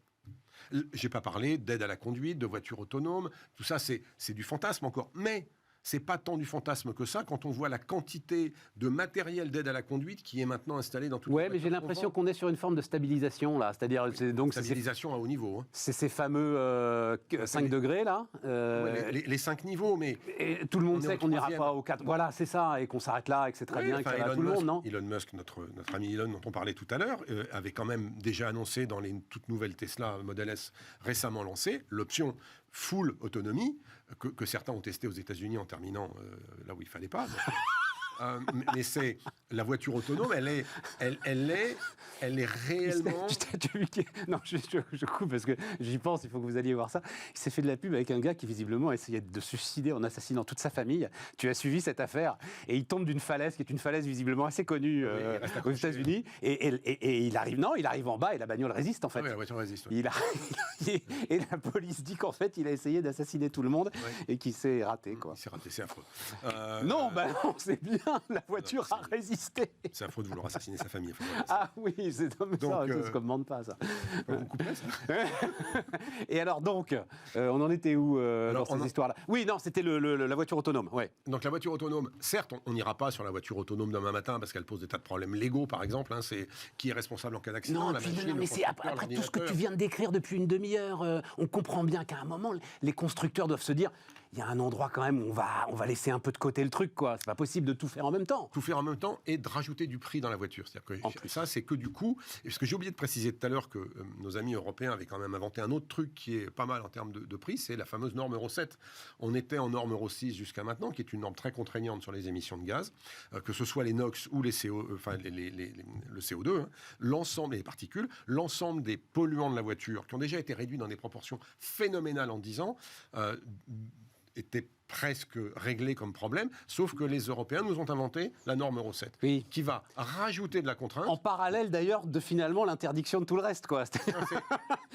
J'ai pas parlé d'aide à la conduite, de voitures autonomes, tout ça c'est du fantasme encore. Mais c'est pas tant du fantasme que ça quand on voit la quantité de matériel d'aide à la conduite qui est maintenant installé dans toutes les voitures. Ouais, mais j'ai l'impression qu'on est sur une forme de stabilisation là, c'est-à-dire stabilisation à haut niveau. Hein. C'est ces fameux 5 degrés là. Les 5 niveaux, mais et tout le monde sait qu'on n'ira pas au 4. Voilà, c'est ça, et qu'on s'arrête là, et que c'est très bien, qu'il y a tout le monde, non ? Elon Musk, notre ami Elon, dont on parlait tout à l'heure, avait quand même déjà annoncé dans les toutes nouvelles Tesla Model S récemment lancées l'option full autonomie, que certains ont testé aux États-Unis en terminant là où il ne fallait pas. Mais c'est la voiture autonome, elle est réellement. Non, je coupe parce que j'y pense. Il faut que vous alliez voir ça. Il s'est fait de la pub avec un gars qui visiblement essayait de se suicider en assassinant toute sa famille. Tu as suivi cette affaire et il tombe d'une falaise qui est une falaise visiblement assez connue aux États-Unis. Et il arrive en bas et la bagnole résiste en fait. Ah oui, la voiture résiste. Ouais. Et la police dit qu'en fait il a essayé d'assassiner tout le monde et qu'il s'est raté quoi. Il s'est raté, c'est affreux. Non, c'est bien. La voiture a résisté. C'est affreux de vouloir assassiner sa famille. Ah oui, c'est ça ne se commande pas, ça. Vous coupez ça. Et alors, donc, on en était où dans ces histoires-là ? Oui, non, c'était la voiture autonome. Ouais. Donc, la voiture autonome, certes, on n'ira pas sur la voiture autonome demain matin parce qu'elle pose des tas de problèmes légaux, par exemple. C'est qui est responsable en cas d'accident. Non, mais c'est après tout ce que tu viens de décrire depuis une demi-heure. On comprend bien qu'à un moment, les constructeurs doivent se dire... Il y a un endroit quand même où on va laisser un peu de côté le truc, quoi. C'est pas possible de tout faire en même temps. Tout faire en même temps et de rajouter du prix dans la voiture. C'est-à-dire que ça, c'est que du coût. Et parce que j'ai oublié de préciser tout à l'heure que nos amis européens avaient quand même inventé un autre truc qui est pas mal en termes de prix, c'est la fameuse norme Euro 7. On était en norme Euro 6 jusqu'à maintenant, qui est une norme très contraignante sur les émissions de gaz, que ce soit les NOx ou les le CO2, hein, l'ensemble des particules, l'ensemble des polluants de la voiture, qui ont déjà été réduits dans des proportions phénoménales en 10 ans, était presque réglé comme problème, sauf que les Européens nous ont inventé la norme Euro 7, qui va rajouter de la contrainte. En parallèle d'ailleurs de finalement l'interdiction de tout le reste, quoi.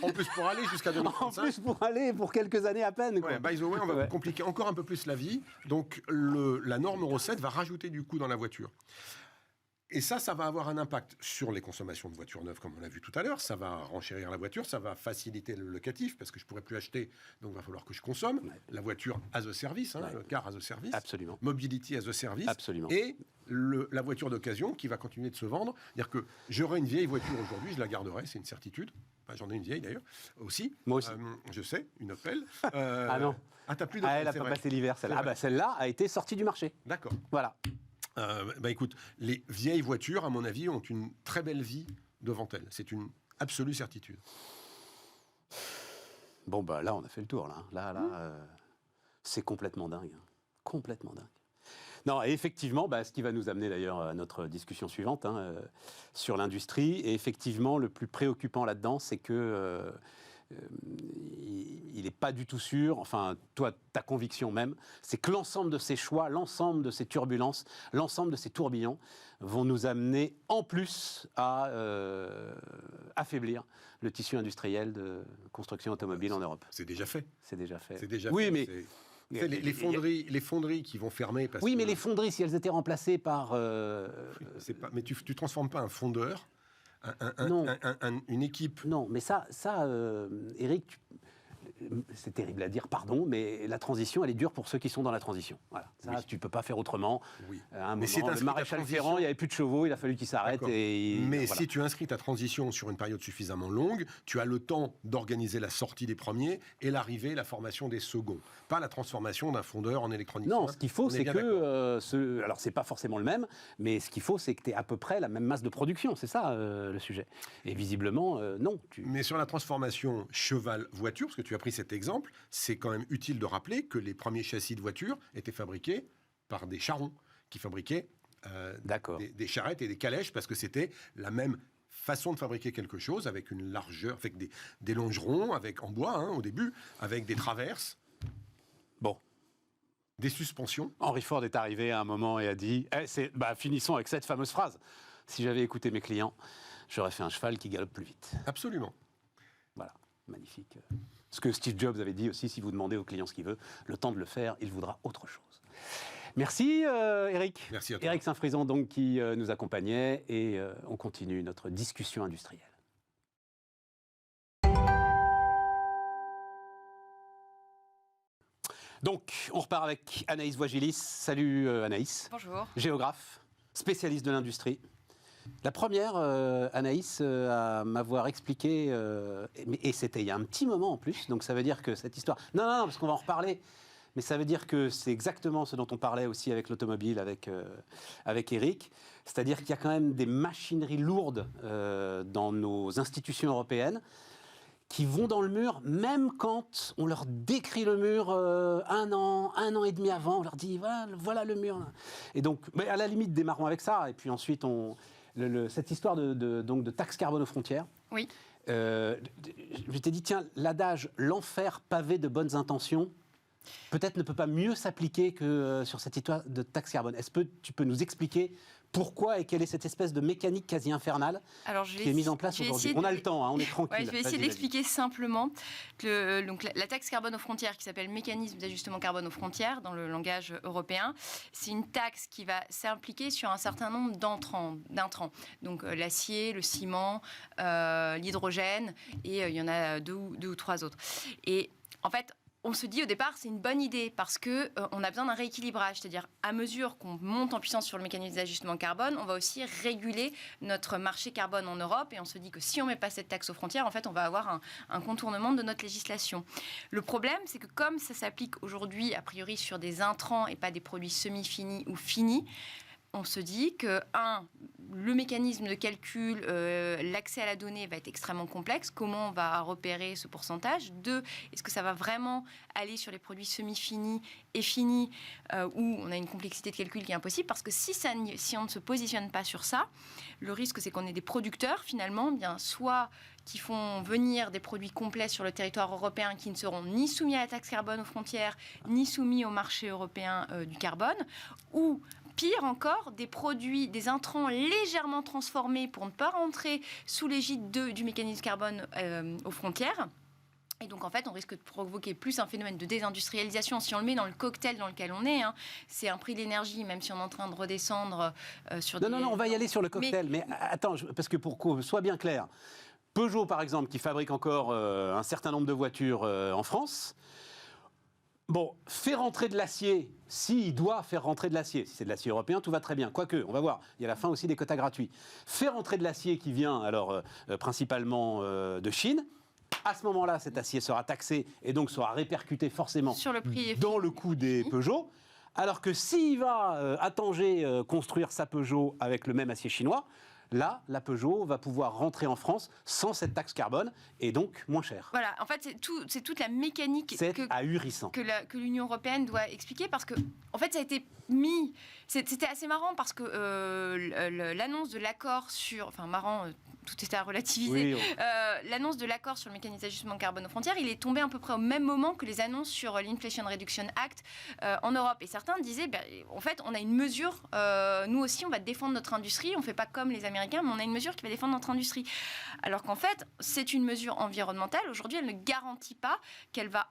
En plus pour aller jusqu'à 2035. En plus pour aller pour quelques années à peine, quoi. Ouais, by the way, on va compliquer encore un peu plus la vie. Donc la norme Euro 7 va rajouter du coût dans la voiture. Et ça va avoir un impact sur les consommations de voitures neuves, comme on l'a vu tout à l'heure. Ça va renchérir la voiture, ça va faciliter le locatif, parce que je ne pourrai plus acheter, donc il va falloir que je consomme. Ouais. La voiture as a service, le car as a service. Absolument. Mobility as a service. Absolument. Et la voiture d'occasion qui va continuer de se vendre. C'est-à-dire que j'aurai une vieille voiture aujourd'hui, je la garderai, c'est une certitude. Enfin, j'en ai une vieille d'ailleurs, aussi. Moi aussi. Je sais, une Opel. Ah non. Ah, t'as plus d'Opel, elle n'a pas passé l'hiver, celle-là. Ah bah celle-là a été sortie du marché. D'accord. Voilà. Écoute, les vieilles voitures, à mon avis, ont une très belle vie devant elles. C'est une absolue certitude. Bon, bah là, on a fait le tour. Là, c'est complètement dingue. Complètement dingue. Non, et effectivement, ce qui va nous amener d'ailleurs à notre discussion suivante sur l'industrie. Et effectivement, le plus préoccupant là-dedans, c'est que il n'est pas du tout sûr, enfin, toi, ta conviction même, c'est que l'ensemble de ces choix, l'ensemble de ces turbulences, l'ensemble de ces tourbillons vont nous amener en plus à affaiblir le tissu industriel de construction automobile en Europe. C'est déjà fait. C'est déjà fait. C'est déjà oui, fait. mais... Les fonderies qui vont fermer parce oui, que... mais les fonderies, si elles étaient remplacées par... Mais tu transformes pas un fondeur, une équipe... Non, mais ça Eric, c'est terrible à dire, pardon, mais la transition, elle est dure pour ceux qui sont dans la transition. Voilà. Ça, oui. Tu peux pas faire autrement. Oui. À un moment, le maréchal Ferrand, il n'y avait plus de chevaux, il a fallu qu'il s'arrête. Mais voilà. Si tu inscris ta transition sur une période suffisamment longue, tu as le temps d'organiser la sortie des premiers et l'arrivée, la formation des seconds. Pas la transformation d'un fondeur en électronique. Non, ce qu'il faut, c'est que... alors, c'est pas forcément le même, mais ce qu'il faut, c'est que tu aies à peu près la même masse de production. C'est ça, le sujet. Et visiblement, non. Mais sur la transformation cheval-voiture, parce que tu as pris cet exemple, c'est quand même utile de rappeler que les châssis de voitures étaient fabriqués par des charrons qui fabriquaient des charrettes et des calèches, parce que c'était la même façon de fabriquer quelque chose, avec une largeur, avec des longerons, en bois au début, avec des traverses. Bon. Des suspensions. Henry Ford est arrivé à un moment et a dit finissons avec cette fameuse phrase. Si j'avais écouté mes clients, j'aurais fait un cheval qui galope plus vite. Absolument. Voilà, magnifique. Ce que Steve Jobs avait dit aussi, si vous demandez au client ce qu'il veut, le temps de le faire, il voudra autre chose. Merci Eric. Merci à toi. Eric Saint-Frison donc qui nous accompagnait et on continue notre discussion industrielle. Donc, on repart avec Anaïs Voigilis. Salut Anaïs. Bonjour. Géographe, spécialiste de l'industrie. La première, Anaïs, à m'avoir expliqué, et c'était il y a un petit moment en plus, donc ça veut dire que cette histoire... Non, parce qu'on va en reparler, mais ça veut dire que c'est exactement ce dont on parlait aussi avec l'automobile, avec Eric, c'est-à-dire qu'il y a quand même des machineries lourdes dans nos institutions européennes qui vont dans le mur, même quand on leur décrit le mur un an et demi avant, on leur dit voilà le mur. Et donc, mais à la limite, démarrons avec ça, et puis ensuite, cette histoire de taxe carbone aux frontières. Oui. Je t'ai dit, tiens, l'adage « l'enfer pavé de bonnes intentions », peut-être ne peut pas mieux s'appliquer que sur cette histoire de taxe carbone. Est-ce que tu peux nous expliquer pourquoi et quelle est cette espèce de mécanique quasi infernale qui est mise en place aujourd'hui? On a le temps, on est tranquille. Je vais essayer d'expliquer simplement que donc, la taxe carbone aux frontières, qui s'appelle mécanisme d'ajustement carbone aux frontières dans le langage européen, c'est une taxe qui va s'appliquer sur un certain nombre d'intrants. Donc l'acier, le ciment, l'hydrogène, et il y en a deux ou trois autres. Et en fait, on se dit au départ c'est une bonne idée parce que on a besoin d'un rééquilibrage, c'est-à-dire à mesure qu'on monte en puissance sur le mécanisme d'ajustement carbone, on va aussi réguler notre marché carbone en Europe et on se dit que si on met pas cette taxe aux frontières, en fait on va avoir un contournement de notre législation. Le problème c'est que comme ça s'applique aujourd'hui a priori sur des intrants et pas des produits semi-finis ou finis, on se dit que, le mécanisme de calcul, l'accès à la donnée va être extrêmement complexe. Comment on va repérer ce pourcentage? 2, est-ce que ça va vraiment aller sur les produits semi-finis et finis où on a une complexité de calcul qui est impossible? Parce que si on ne se positionne pas sur ça, le risque c'est qu'on ait des producteurs finalement, soit qui font venir des produits complets sur le territoire européen qui ne seront ni soumis à la taxe carbone aux frontières, ni soumis au marché européen du carbone, ou pire encore, des produits, des intrants légèrement transformés pour ne pas rentrer sous l'égide du mécanisme carbone aux frontières. Et donc, en fait, on risque de provoquer plus un phénomène de désindustrialisation. Si on le met dans le cocktail dans lequel on est, c'est un prix de l'énergie, même si on est en train de redescendre sur des... Non, on va y aller sur le cocktail. Mais attends, parce que pour qu'on soit bien clair, Peugeot, par exemple, qui fabrique encore un certain nombre de voitures en France... Bon, fait rentrer de l'acier, s'il doit faire rentrer de l'acier, si c'est de l'acier européen, tout va très bien. Quoique, on va voir, il y a à la fin aussi des quotas gratuits. Fait rentrer de l'acier qui vient alors principalement de Chine. À ce moment-là, cet acier sera taxé et donc sera répercuté forcément sur le prix dans le coût des Peugeot. Alors que s'il va à Tanger construire sa Peugeot avec le même acier chinois, là, la Peugeot va pouvoir rentrer en France sans cette taxe carbone et donc moins cher. Voilà, en fait, c'est toute la mécanique ahurissant. que l'Union européenne doit expliquer parce que, en fait, ça a été C'était assez marrant parce que l'annonce de l'accord sur... Enfin, marrant, tout était à relativiser. Oui, L'annonce de l'accord sur le mécanisme d'ajustement carbone aux frontières, il est tombé à peu près au même moment que les annonces sur l'Inflation Reduction Act en Europe. Et certains disaient, en fait, on a une mesure, nous aussi, on va défendre notre industrie. On ne fait pas comme les Américains, mais on a une mesure qui va défendre notre industrie. Alors qu'en fait, c'est une mesure environnementale. Aujourd'hui, elle ne garantit pas qu'elle va,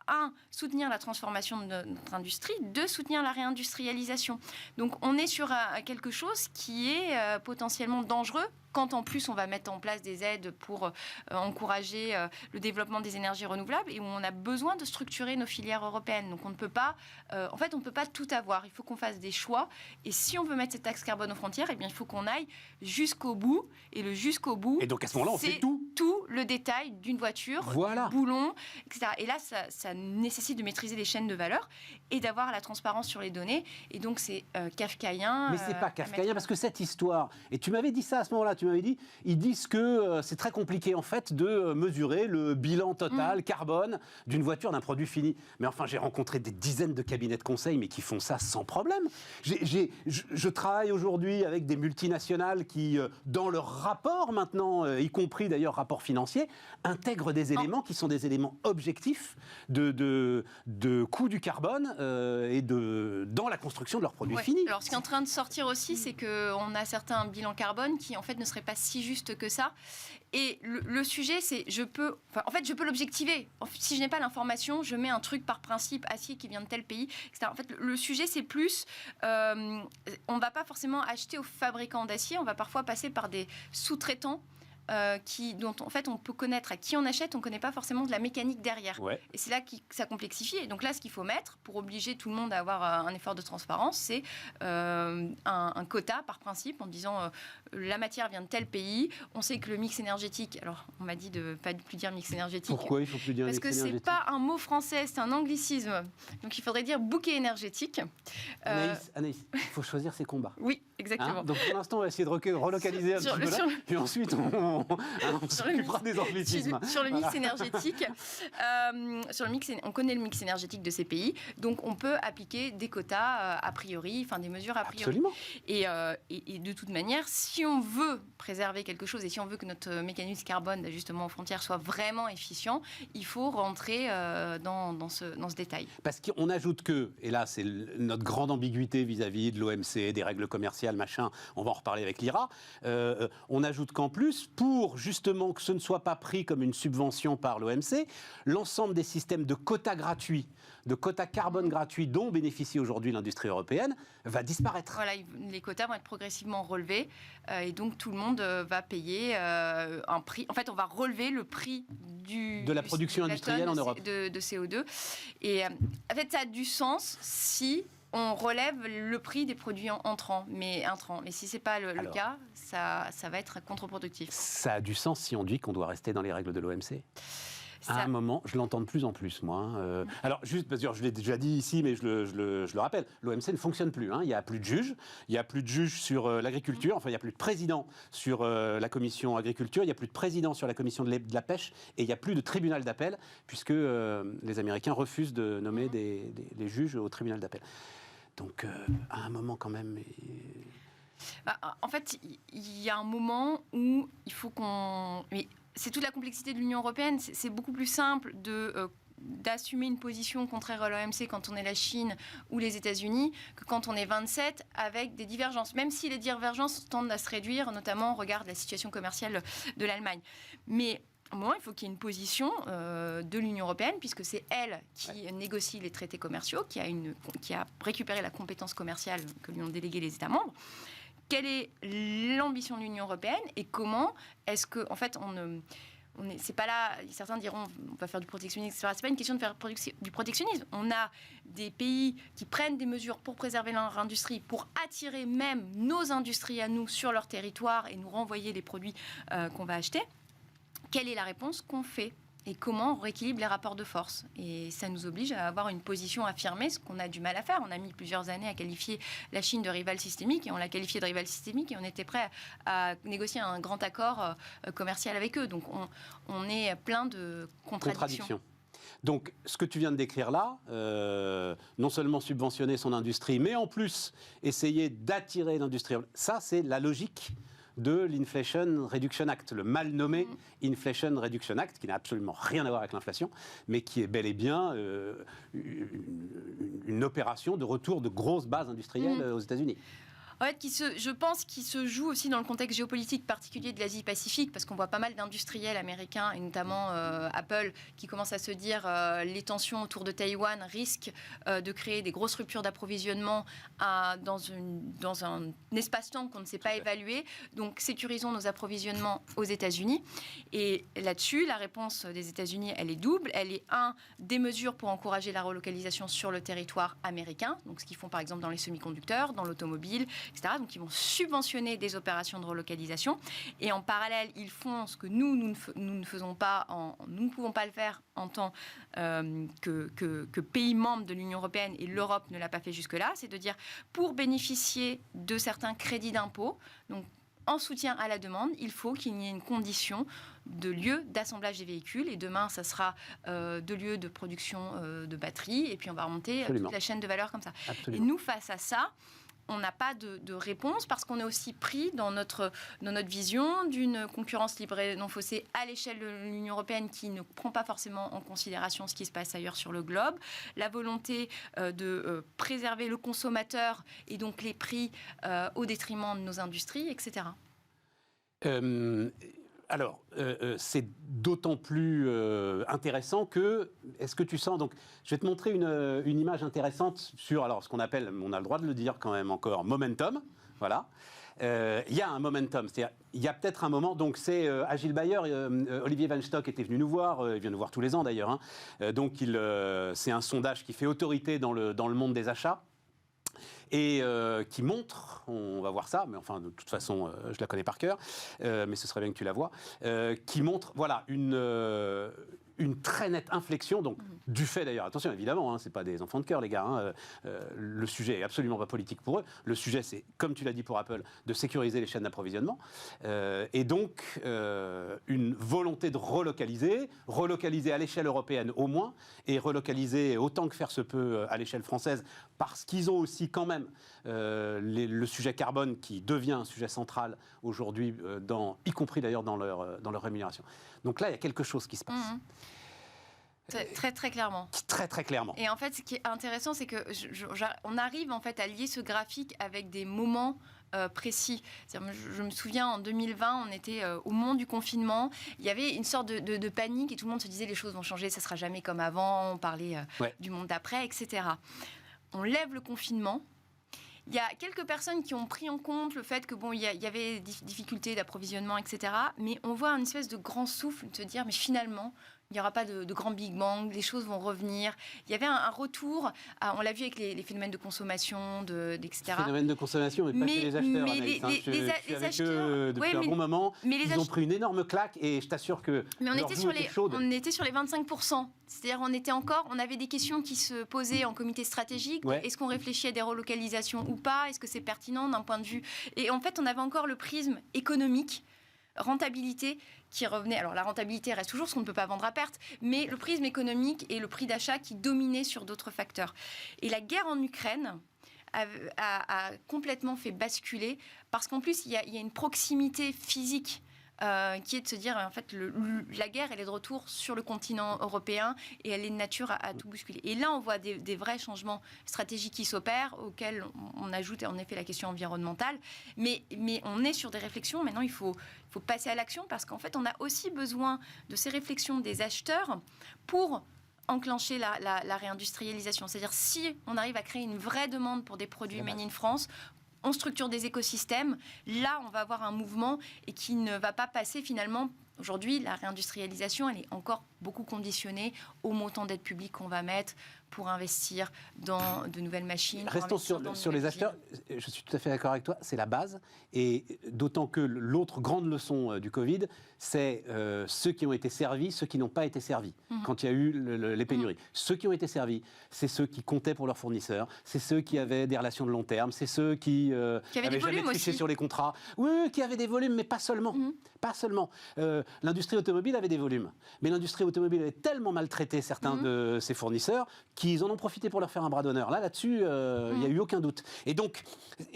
soutenir la transformation de notre industrie, deux, soutenir la réindustrialisation. Donc, on est sur quelque chose qui est potentiellement dangereux quand en plus on va mettre en place des aides pour encourager le développement des énergies renouvelables et où on a besoin de structurer nos filières européennes. Donc on ne peut pas, on ne peut pas tout avoir. Il faut qu'on fasse des choix. Et si on veut mettre cette taxe carbone aux frontières, eh bien il faut qu'on aille jusqu'au bout. Et le jusqu'au bout, et donc à ce moment-là, on fait tout le détail d'une voiture, voilà. du boulon, etc. Et là, ça nécessite de maîtriser les chaînes de valeur et d'avoir la transparence sur les données. Et donc c'est kafkaïen. Mais c'est pas kafkaïen parce que cette histoire, et tu m'avais dit ça à ce moment-là, tu m'avais dit, ils disent que c'est très compliqué en fait de mesurer le bilan total carbone d'une voiture, d'un produit fini. Mais enfin, j'ai rencontré des dizaines de cabinets de conseil, mais qui font ça sans problème. Je travaille aujourd'hui avec des multinationales qui, dans leur rapport maintenant, y compris d'ailleurs rapport financier, intègrent des éléments qui sont des éléments objectifs de coût du carbone et dans la construction de leurs produits finis. Alors, ce qui est en train de sortir aussi, c'est qu'on a certains bilans carbone qui, en fait, ne seraient pas si justes que ça. Et le sujet, c'est, je peux l'objectiver. Si je n'ai pas l'information, je mets un truc par principe, acier qui vient de tel pays, etc. En fait, le sujet, c'est plus, on ne va pas forcément acheter aux fabricants d'acier, on va parfois passer par des sous-traitants dont en fait on peut connaître à qui on achète, on ne connaît pas forcément de la mécanique derrière. Ouais. Et c'est là que ça complexifie. Et donc là, ce qu'il faut mettre pour obliger tout le monde à avoir un effort de transparence, c'est un quota par principe en disant la matière vient de tel pays, on sait que le mix énergétique, alors on m'a dit de ne pas plus dire mix énergétique. Pourquoi il ne faut plus dire mix énergétique ? Parce que ce n'est pas un mot français, c'est un anglicisme. Donc il faudrait dire bouquet énergétique. Anaïs, il faut choisir ses combats. Oui, exactement. Donc pour l'instant, on va essayer de relocaliser un petit peu là, puis ensuite on s'occupera des anglicismes. Sur le mix énergétique, on connaît le mix énergétique de ces pays, donc on peut appliquer des quotas a priori, enfin des mesures a priori. Absolument. Et de toute manière, si on veut préserver quelque chose et si on veut que notre mécanisme carbone d'ajustement aux frontières soit vraiment efficient, il faut rentrer dans ce détail. Parce qu'on ajoute que, et là c'est notre grande ambiguïté vis-à-vis de l'OMC, des règles commerciales, machin, on va en reparler avec l'IRA, on ajoute qu'en plus, pour justement que ce ne soit pas pris comme une subvention par l'OMC, l'ensemble des systèmes de quotas gratuits, de quotas carbone gratuits dont bénéficie aujourd'hui l'industrie européenne, va disparaître. Voilà, les quotas vont être progressivement relevés et donc tout le monde va payer un prix. En fait, on va relever le prix de la production industrielle en Europe. De CO2. Et en fait, ça a du sens si on relève le prix des produits entrants. Mais si ce n'est pas le cas, ça va être contre-productif. Ça a du sens si on dit qu'on doit rester dans les règles de l'OMC. À un moment, je l'entends de plus en plus, moi. Alors, juste, parce que je l'ai déjà dit ici, mais je le rappelle, l'OMC ne fonctionne plus. Il n'y a plus de juges. Il n'y a plus de juges sur l'agriculture. Enfin, il n'y a plus de président sur la commission agriculture. Il n'y a plus de président sur la commission de la pêche. Et il n'y a plus de tribunal d'appel, puisque les Américains refusent de nommer des juges au tribunal d'appel. Donc, à un moment, quand même... en fait, il y a un moment où il faut qu'on... C'est toute la complexité de l'Union européenne. C'est beaucoup plus simple d'assumer une position contraire à l'OMC quand on est la Chine ou les États-Unis que quand on est 27 avec des divergences. Même si les divergences tendent à se réduire, notamment au regard de la situation commerciale de l'Allemagne. Mais à un moment, il faut qu'il y ait une position de l'Union européenne, puisque c'est elle qui négocie les traités commerciaux, qui a récupéré la compétence commerciale que lui ont délégué les États membres. Quelle est l'ambition de l'Union européenne et comment est-ce que, en fait, c'est pas là, certains diront on va faire du protectionnisme, etc. C'est pas une question de faire du protectionnisme. On a des pays qui prennent des mesures pour préserver leur industrie, pour attirer même nos industries à nous sur leur territoire et nous renvoyer les produits qu'on va acheter. Quelle est la réponse qu'on fait ? Et comment on rééquilibre les rapports de force. Et ça nous oblige à avoir une position affirmée, ce qu'on a du mal à faire. On a mis plusieurs années à qualifier la Chine de rival systémique, et on l'a qualifiée de rival systémique, et on était prêt à négocier un grand accord commercial avec eux. Donc on est plein de contradictions. Donc, ce que tu viens de décrire là, non seulement subventionner son industrie, mais en plus essayer d'attirer l'industrie, ça, c'est la logique de l'Inflation Reduction Act, le mal nommé Inflation Reduction Act, qui n'a absolument rien à voir avec l'inflation, mais qui est bel et bien une opération de retour de grosses bases industrielles aux États-Unis. En fait, je pense qu'il se joue aussi dans le contexte géopolitique particulier de l'Asie-Pacifique, parce qu'on voit pas mal d'industriels américains, et notamment Apple, qui commencent à se dire les tensions autour de Taïwan risquent de créer des grosses ruptures d'approvisionnement dans un espace-temps qu'on ne sait pas évaluer. Donc, sécurisons nos approvisionnements aux États-Unis. Et là-dessus, la réponse des États-Unis, elle est double. Elle est, des mesures pour encourager la relocalisation sur le territoire américain, donc ce qu'ils font par exemple dans les semi-conducteurs, dans l'automobile, etc. Donc, ils vont subventionner des opérations de relocalisation. Et en parallèle, ils font ce que nous ne faisons pas, nous ne pouvons pas le faire en tant que pays membre de l'Union européenne, et l'Europe ne l'a pas fait jusque-là, c'est de dire, pour bénéficier de certains crédits d'impôt, donc en soutien à la demande, il faut qu'il y ait une condition de lieu d'assemblage des véhicules. Et demain, ça sera de lieu de production de batteries. Et puis, on va remonter toute la chaîne de valeur comme ça. Absolument. Et nous, face à ça, on n'a pas de réponse, parce qu'on est aussi pris dans notre vision d'une concurrence libre et non faussée à l'échelle de l'Union européenne, qui ne prend pas forcément en considération ce qui se passe ailleurs sur le globe, la volonté de préserver le consommateur et donc les prix au détriment de nos industries, etc. Alors, c'est d'autant plus intéressant que, est-ce que tu sens, donc je vais te montrer une image intéressante sur, alors ce qu'on appelle, on a le droit de le dire quand même encore, momentum, voilà. Il y a un momentum, c'est-à-dire il y a peut-être un moment, donc c'est Agile Bayer, Olivier Van Stock était venu nous voir, il vient nous voir tous les ans d'ailleurs, donc c'est un sondage qui fait autorité dans le monde des achats, et qui montre, on va voir ça, mais enfin de toute façon je la connais par cœur, mais ce serait bien que tu la vois, qui montre voilà une très nette inflexion, donc du fait d'ailleurs, attention évidemment, c'est pas des enfants de cœur les gars, le sujet est absolument pas politique pour eux, le sujet c'est, comme tu l'as dit pour Apple, de sécuriser les chaînes d'approvisionnement, et donc une volonté de relocaliser à l'échelle européenne au moins, et relocaliser autant que faire se peut à l'échelle française, parce qu'ils ont aussi quand même le sujet carbone qui devient un sujet central aujourd'hui, y compris d'ailleurs dans leur rémunération. Donc là, il y a quelque chose qui se passe. Très, très clairement. Très, très clairement. Et en fait, ce qui est intéressant, c'est que on arrive en fait à lier ce graphique avec des moments précis. Je me souviens, en 2020, on était au moment du confinement. Il y avait une sorte de panique et tout le monde se disait les choses vont changer, ça ne sera jamais comme avant. On parlait du monde d'après, etc. On lève le confinement. Il y a quelques personnes qui ont pris en compte le fait que il y avait des difficultés d'approvisionnement, etc. Mais on voit une espèce de grand souffle de se dire, mais finalement, il n'y aura pas de grand Big Bang, les choses vont revenir. Il y avait un retour, on l'a vu avec les phénomènes de consommation, etc. Les phénomènes de consommation, mais pas chez les acheteurs. Mais les acheteurs, depuis un bon moment, ils ont pris une énorme claque, et je t'assure que on était sur les 25%. C'est-à-dire on avait des questions qui se posaient en comité stratégique. Est-ce qu'on réfléchit à des relocalisations ou pas? Est-ce que c'est pertinent d'un point de vue... Et en fait, on avait encore le prisme économique, rentabilité, qui revenait. Alors la rentabilité reste toujours ce qu'on ne peut pas vendre à perte, mais le prisme économique et le prix d'achat qui dominaient sur d'autres facteurs. Et la guerre en Ukraine a complètement fait basculer, parce qu'en plus il y a une proximité physique qui est de se dire, en fait, la guerre, elle est de retour sur le continent européen, et elle est de nature à tout bousculer. Et là, on voit des vrais changements stratégiques qui s'opèrent, auxquels on ajoute en effet la question environnementale. Mais on est sur des réflexions. Maintenant, il faut passer à l'action, parce qu'en fait, on a aussi besoin de ces réflexions des acheteurs pour enclencher la réindustrialisation. C'est-à-dire, si on arrive à créer une vraie demande pour des produits made in France, on structure des écosystèmes, là on va avoir un mouvement, et qui ne va pas passer finalement. Aujourd'hui, la réindustrialisation, elle est encore beaucoup conditionnée au montant d'aide publique qu'on va mettre pour investir dans de nouvelles machines. Restons sur les acheteurs. Je suis tout à fait d'accord avec toi, c'est la base. Et d'autant que l'autre grande leçon du Covid, c'est ceux qui ont été servis, ceux qui n'ont pas été servis, quand il y a eu les pénuries. Ceux qui ont été servis, c'est ceux qui comptaient pour leurs fournisseurs, c'est ceux qui avaient des relations de long terme, c'est ceux qui avaient jamais triché sur les contrats. Oui, qui avaient des volumes, mais pas seulement. Pas seulement. L'industrie automobile avait des volumes. Mais l'industrie automobile avait tellement maltraité certains de ses fournisseurs qu'ils en ont profité pour leur faire un bras d'honneur. Là-dessus, il n'y a eu aucun doute. Et donc,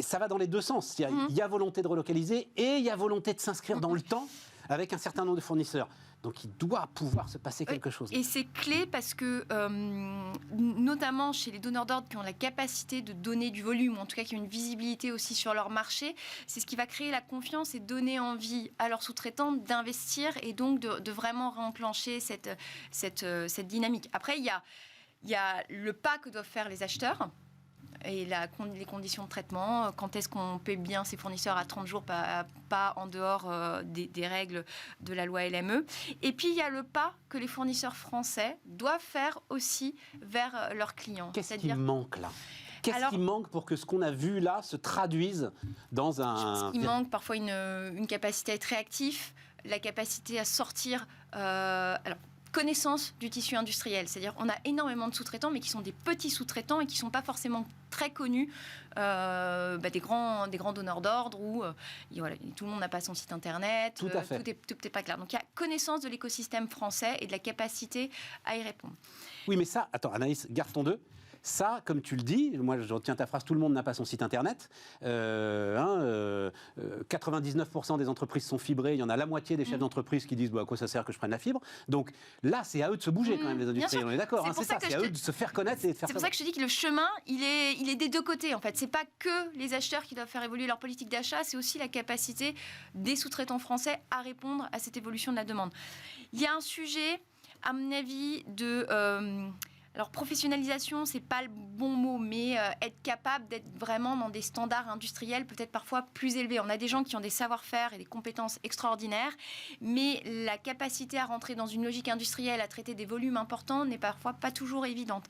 ça va dans les deux sens. Il y a volonté de relocaliser et il y a volonté de s'inscrire dans le temps avec un certain nombre de fournisseurs. Donc il doit pouvoir se passer quelque chose. Et c'est clé parce que, notamment chez les donneurs d'ordre qui ont la capacité de donner du volume, ou en tout cas qui ont une visibilité aussi sur leur marché, c'est ce qui va créer la confiance et donner envie à leurs sous-traitants d'investir et donc de vraiment réenclencher cette dynamique. Après, il y a le pas que doivent faire les acheteurs. Et les conditions de traitement, quand est-ce qu'on paie bien ses fournisseurs à 30 jours, pas en dehors des règles de la loi LME. Et puis, il y a le pas que les fournisseurs français doivent faire aussi vers leurs clients. Qu'est-ce qui manque là ? Qu'est-ce qui manque pour que ce qu'on a vu là se traduise dans un... Il manque parfois une capacité à être réactif, la capacité à sortir... connaissance du tissu industriel. C'est-à-dire on a énormément de sous-traitants, mais qui sont des petits sous-traitants et qui ne sont pas forcément très connus des grands donneurs d'ordre où voilà, tout le monde n'a pas son site internet, tout n'est pas clair. Donc il y a connaissance de l'écosystème français et de la capacité à y répondre. Oui, mais ça, attends Anaïs, garde ton 2. Ça, comme tu le dis, moi je retiens ta phrase, tout le monde n'a pas son site internet. 99% des entreprises sont fibrées, il y en a la moitié des chefs d'entreprise qui disent à quoi ça sert que je prenne la fibre. Donc là, c'est à eux de se bouger quand même, les industriels, on est d'accord, c'est ça, c'est à eux de se faire connaître et de faire. C'est pour ça que je te dis que le chemin, il est des deux côtés en fait. C'est pas que les acheteurs qui doivent faire évoluer leur politique d'achat, c'est aussi la capacité des sous-traitants français à répondre à cette évolution de la demande. Il y a un sujet, à mon avis, alors, professionnalisation, c'est pas le bon mot, mais être capable d'être vraiment dans des standards industriels peut-être parfois plus élevés. On a des gens qui ont des savoir-faire et des compétences extraordinaires, mais la capacité à rentrer dans une logique industrielle, à traiter des volumes importants, n'est parfois pas toujours évidente.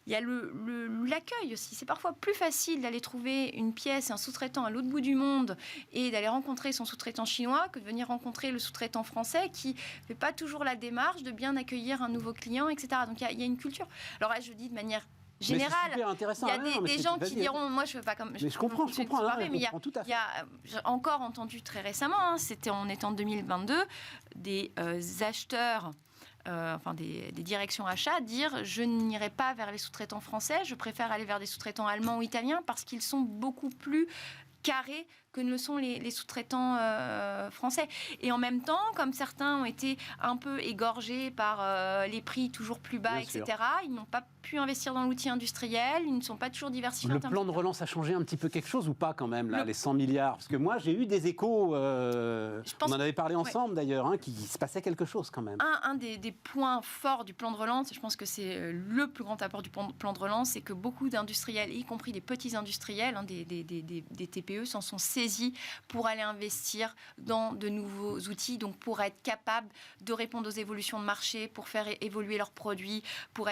Il y a l'accueil aussi. C'est parfois plus facile d'aller trouver une pièce, un sous-traitant à l'autre bout du monde et d'aller rencontrer son sous-traitant chinois que de venir rencontrer le sous-traitant français qui ne fait pas toujours la démarche de bien accueillir un nouveau client, etc. Donc il y a une culture. Alors là, je dis de manière générale, il y a des gens qui diront, moi je ne veux pas comme... Mais je comprends, mais il y a j'ai encore entendu très récemment, on est en 2022, des acheteurs... des directions achats, dire je n'irai pas vers les sous-traitants français, je préfère aller vers des sous-traitants allemands ou italiens parce qu'ils sont beaucoup plus carrés que ne le sont les sous-traitants français. Et en même temps, comme certains ont été un peu égorgés par les prix toujours plus bas, etc., ils n'ont pas pu investir dans l'outil industriel, ils ne sont pas toujours diversifiés. Le plan de relance a changé un petit peu quelque chose ou pas quand même, là, les 100 milliards ? Parce que moi, j'ai eu des échos, on en avait parlé ensemble d'ailleurs, qu'il se passait quelque chose quand même. Un des points forts du plan de relance, et je pense que c'est le plus grand apport du plan de relance, c'est que beaucoup d'industriels, y compris des petits industriels, des TPE, s'en sont saisis pour aller investir dans de nouveaux outils, donc pour être capable de répondre aux évolutions de marché, pour faire évoluer leurs produits, pour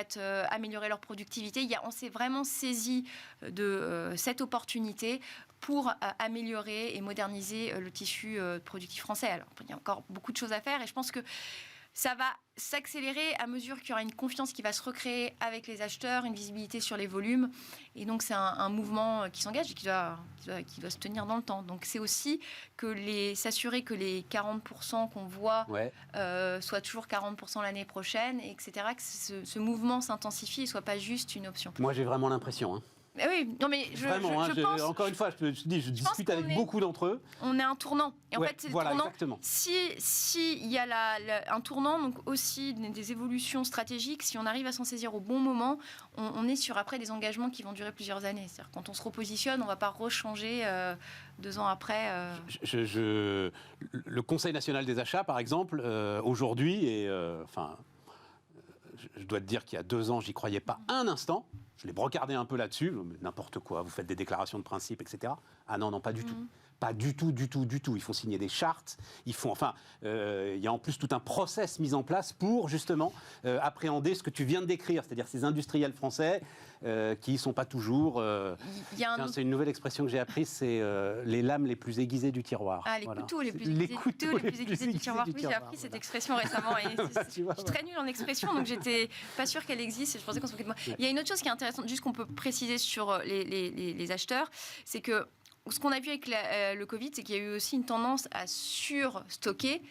améliorer leur productivité. On s'est vraiment saisi de cette opportunité pour améliorer et moderniser le tissu productif français. Alors, il y a encore beaucoup de choses à faire et je pense que ça va s'accélérer à mesure qu'il y aura une confiance qui va se recréer avec les acheteurs, une visibilité sur les volumes. Et donc, c'est un mouvement qui s'engage et qui doit se tenir dans le temps. Donc, c'est aussi s'assurer que les 40% qu'on voit soient toujours 40% l'année prochaine, etc. Que ce mouvement s'intensifie et ne soit pas juste une option. Moi, j'ai vraiment l'impression. Oui, non mais je pense... Encore une fois, je discute avec beaucoup d'entre eux. On est à un tournant. Et en fait, c'est le tournant. Exactement. Si il y a un tournant, donc aussi des évolutions stratégiques, si on arrive à s'en saisir au bon moment, on est sur après des engagements qui vont durer plusieurs années. C'est-à-dire quand on se repositionne, on ne va pas rechanger 2 ans après. Le Conseil national des achats, par exemple, aujourd'hui, je dois te dire qu'il y a 2 ans, j'y croyais pas un instant. Je l'ai brocardé un peu là-dessus, n'importe quoi, vous faites des déclarations de principe, etc. Ah non, pas du tout. Pas du tout. Ils font signer des chartes. Il y a en plus tout un process mis en place pour justement appréhender ce que tu viens de décrire, c'est-à-dire ces industriels français qui ne sont pas toujours... C'est une nouvelle expression que j'ai apprise, c'est les lames les plus aiguisées du tiroir. Ah, les couteaux les plus aiguisés du tiroir. Oui, j'ai appris cette expression récemment. Et je suis très nulle en expression, donc j'étais pas sûre qu'elle existe et je pensais qu'on se moquait de moi. Ouais. Il y a une autre chose qui est intéressante, juste qu'on peut préciser sur les acheteurs, c'est que ce qu'on a vu avec le Covid, c'est qu'il y a eu aussi une tendance à surstocker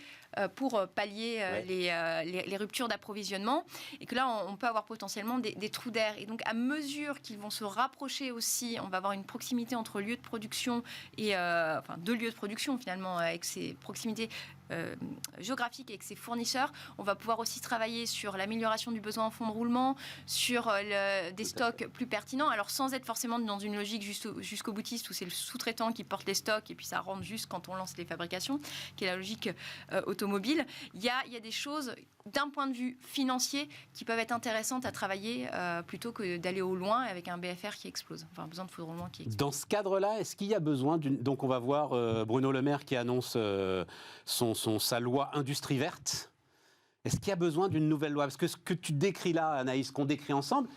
pour pallier les ruptures d'approvisionnement, et que là on peut avoir potentiellement des trous d'air, et donc à mesure qu'ils vont se rapprocher aussi, on va avoir une proximité entre lieux de production et deux lieux de production finalement, avec ces proximités géographiques avec ses fournisseurs. On va pouvoir aussi travailler sur l'amélioration du besoin en fonds de roulement, sur des stocks plus pertinents, alors sans être forcément dans une logique jusqu'au boutiste où c'est le sous-traitant qui porte les stocks et puis ça rentre juste quand on lance les fabrications, qui est la logique automobile. Il y a des choses d'un point de vue financier qui peuvent être intéressantes à travailler plutôt que d'aller au loin avec un BFR qui explose, enfin besoin de fonds de roulement qui explose. Dans ce cadre-là, est-ce qu'il y a besoin donc on va voir Bruno Le Maire qui annonce sa loi industrie verte. Est-ce qu'il y a besoin d'une nouvelle loi? Parce que ce que tu décris là, Anaïs, qu'on décrit ensemble,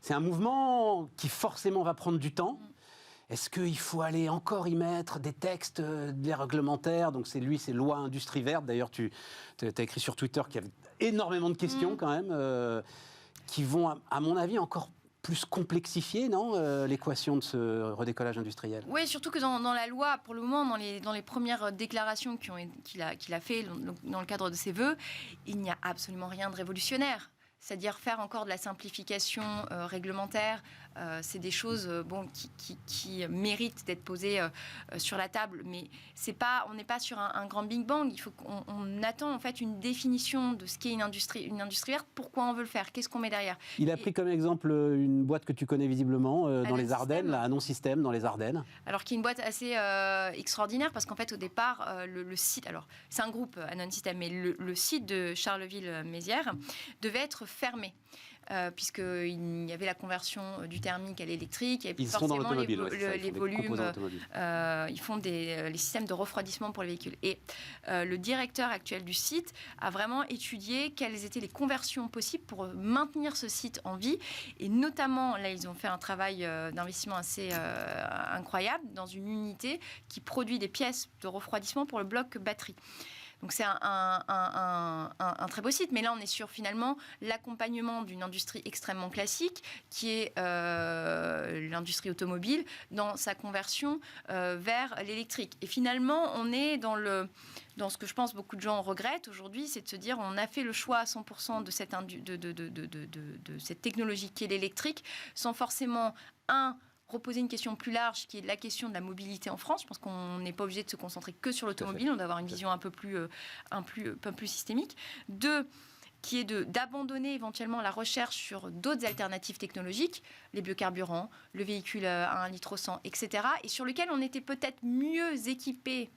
c'est un mouvement qui forcément va prendre du temps. Est-ce qu'il faut aller encore y mettre des textes, des réglementaires? Donc c'est loi industrie verte. D'ailleurs, tu as écrit sur Twitter qu'il y avait énormément de questions quand même, qui vont, à mon avis, encore plus complexifier, non, l'équation de ce redécollage industriel? Oui, surtout que dans la loi, pour le moment, dans les premières déclarations qu'il a fait dans le cadre de ses vœux, il n'y a absolument rien de révolutionnaire. C'est-à-dire faire encore de la simplification réglementaire, c'est des choses qui méritent d'être posées sur la table, mais on n'est pas sur un grand Big Bang. Il faut qu'on attend en fait une définition de ce qu'est une industrie verte, pourquoi on veut le faire, qu'est-ce qu'on met derrière. Il a pris comme exemple une boîte que tu connais visiblement dans les Ardennes, Anon System dans les Ardennes. Alors qui est une boîte assez extraordinaire parce qu'en fait au départ le site, alors c'est un groupe Anon System, mais le site de Charleville-Mézières devait être fermé. Puisqu'il y avait la conversion du thermique à l'électrique, et puis forcément les volumes, ils font les systèmes de refroidissement pour les véhicules. Et le directeur actuel du site a vraiment étudié quelles étaient les conversions possibles pour maintenir ce site en vie. Et notamment, là, ils ont fait un travail d'investissement assez incroyable dans une unité qui produit des pièces de refroidissement pour le bloc batterie. Donc c'est un très beau site, mais là on est sur finalement l'accompagnement d'une industrie extrêmement classique qui est l'industrie automobile dans sa conversion vers l'électrique. Et finalement on est dans ce que je pense beaucoup de gens regrettent aujourd'hui, c'est de se dire on a fait le choix à 100% de cette technologie qui est l'électrique sans forcément reposer une question plus large qui est la question de la mobilité en France. Je pense qu'on n'est pas obligé de se concentrer que sur l'automobile, on doit avoir une vision un peu plus systémique. 2, qui est d'abandonner éventuellement la recherche sur d'autres alternatives technologiques, les biocarburants, le véhicule à 1 litre au 100, etc., et sur lequel on était peut-être mieux équipé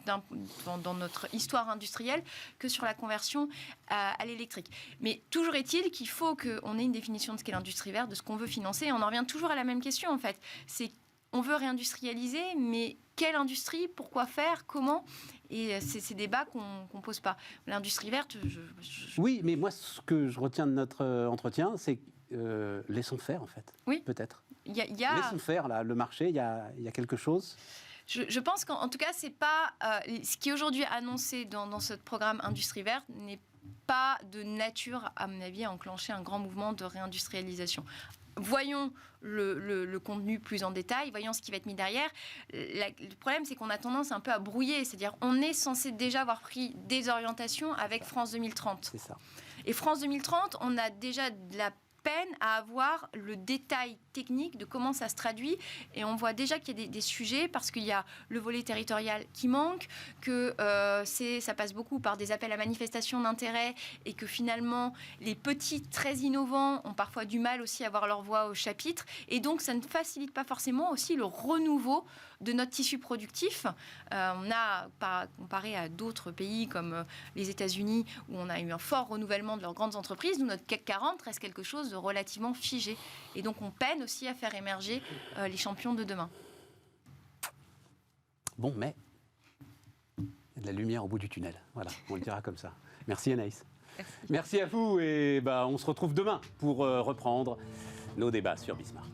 dans notre histoire industrielle que sur la conversion à l'électrique. Mais toujours est-il qu'il faut qu'on ait une définition de ce qu'est l'industrie verte, de ce qu'on veut financer. Et on en revient toujours à la même question, en fait. C'est on veut réindustrialiser, mais quelle industrie, pourquoi faire, comment? Et c'est ces débats qu'on ne pose pas. L'industrie verte... Oui, mais moi, ce que je retiens de notre entretien, c'est laissons faire, en fait. Oui. Peut-être. Laissons faire, là, le marché, il y a quelque chose... Je pense qu'en tout cas, c'est pas ce qui est aujourd'hui annoncé dans ce programme Industrie verte n'est pas de nature, à mon avis, à enclencher un grand mouvement de réindustrialisation. Voyons le contenu plus en détail, voyons ce qui va être mis derrière. Le problème, c'est qu'on a tendance un peu à brouiller, c'est-à-dire on est censé déjà avoir pris des orientations avec France 2030. C'est ça. Et France 2030, on a déjà de la peine à avoir le détail technique de comment ça se traduit, et on voit déjà qu'il y a des sujets parce qu'il y a le volet territorial qui manque, que ça passe beaucoup par des appels à manifestation d'intérêt, et que finalement les petits très innovants ont parfois du mal aussi à avoir leur voix au chapitre, et donc ça ne facilite pas forcément aussi le renouveau de notre tissu productif. On a, comparé à d'autres pays comme les États-Unis, où on a eu un fort renouvellement de leurs grandes entreprises, nous, notre CAC 40 reste quelque chose de relativement figé. Et donc, on peine aussi à faire émerger les champions de demain. Bon, mais il y a de la lumière au bout du tunnel. Voilà, on le dira comme ça. Merci Anaïs. Merci à vous et on se retrouve demain pour reprendre nos débats sur Bismart.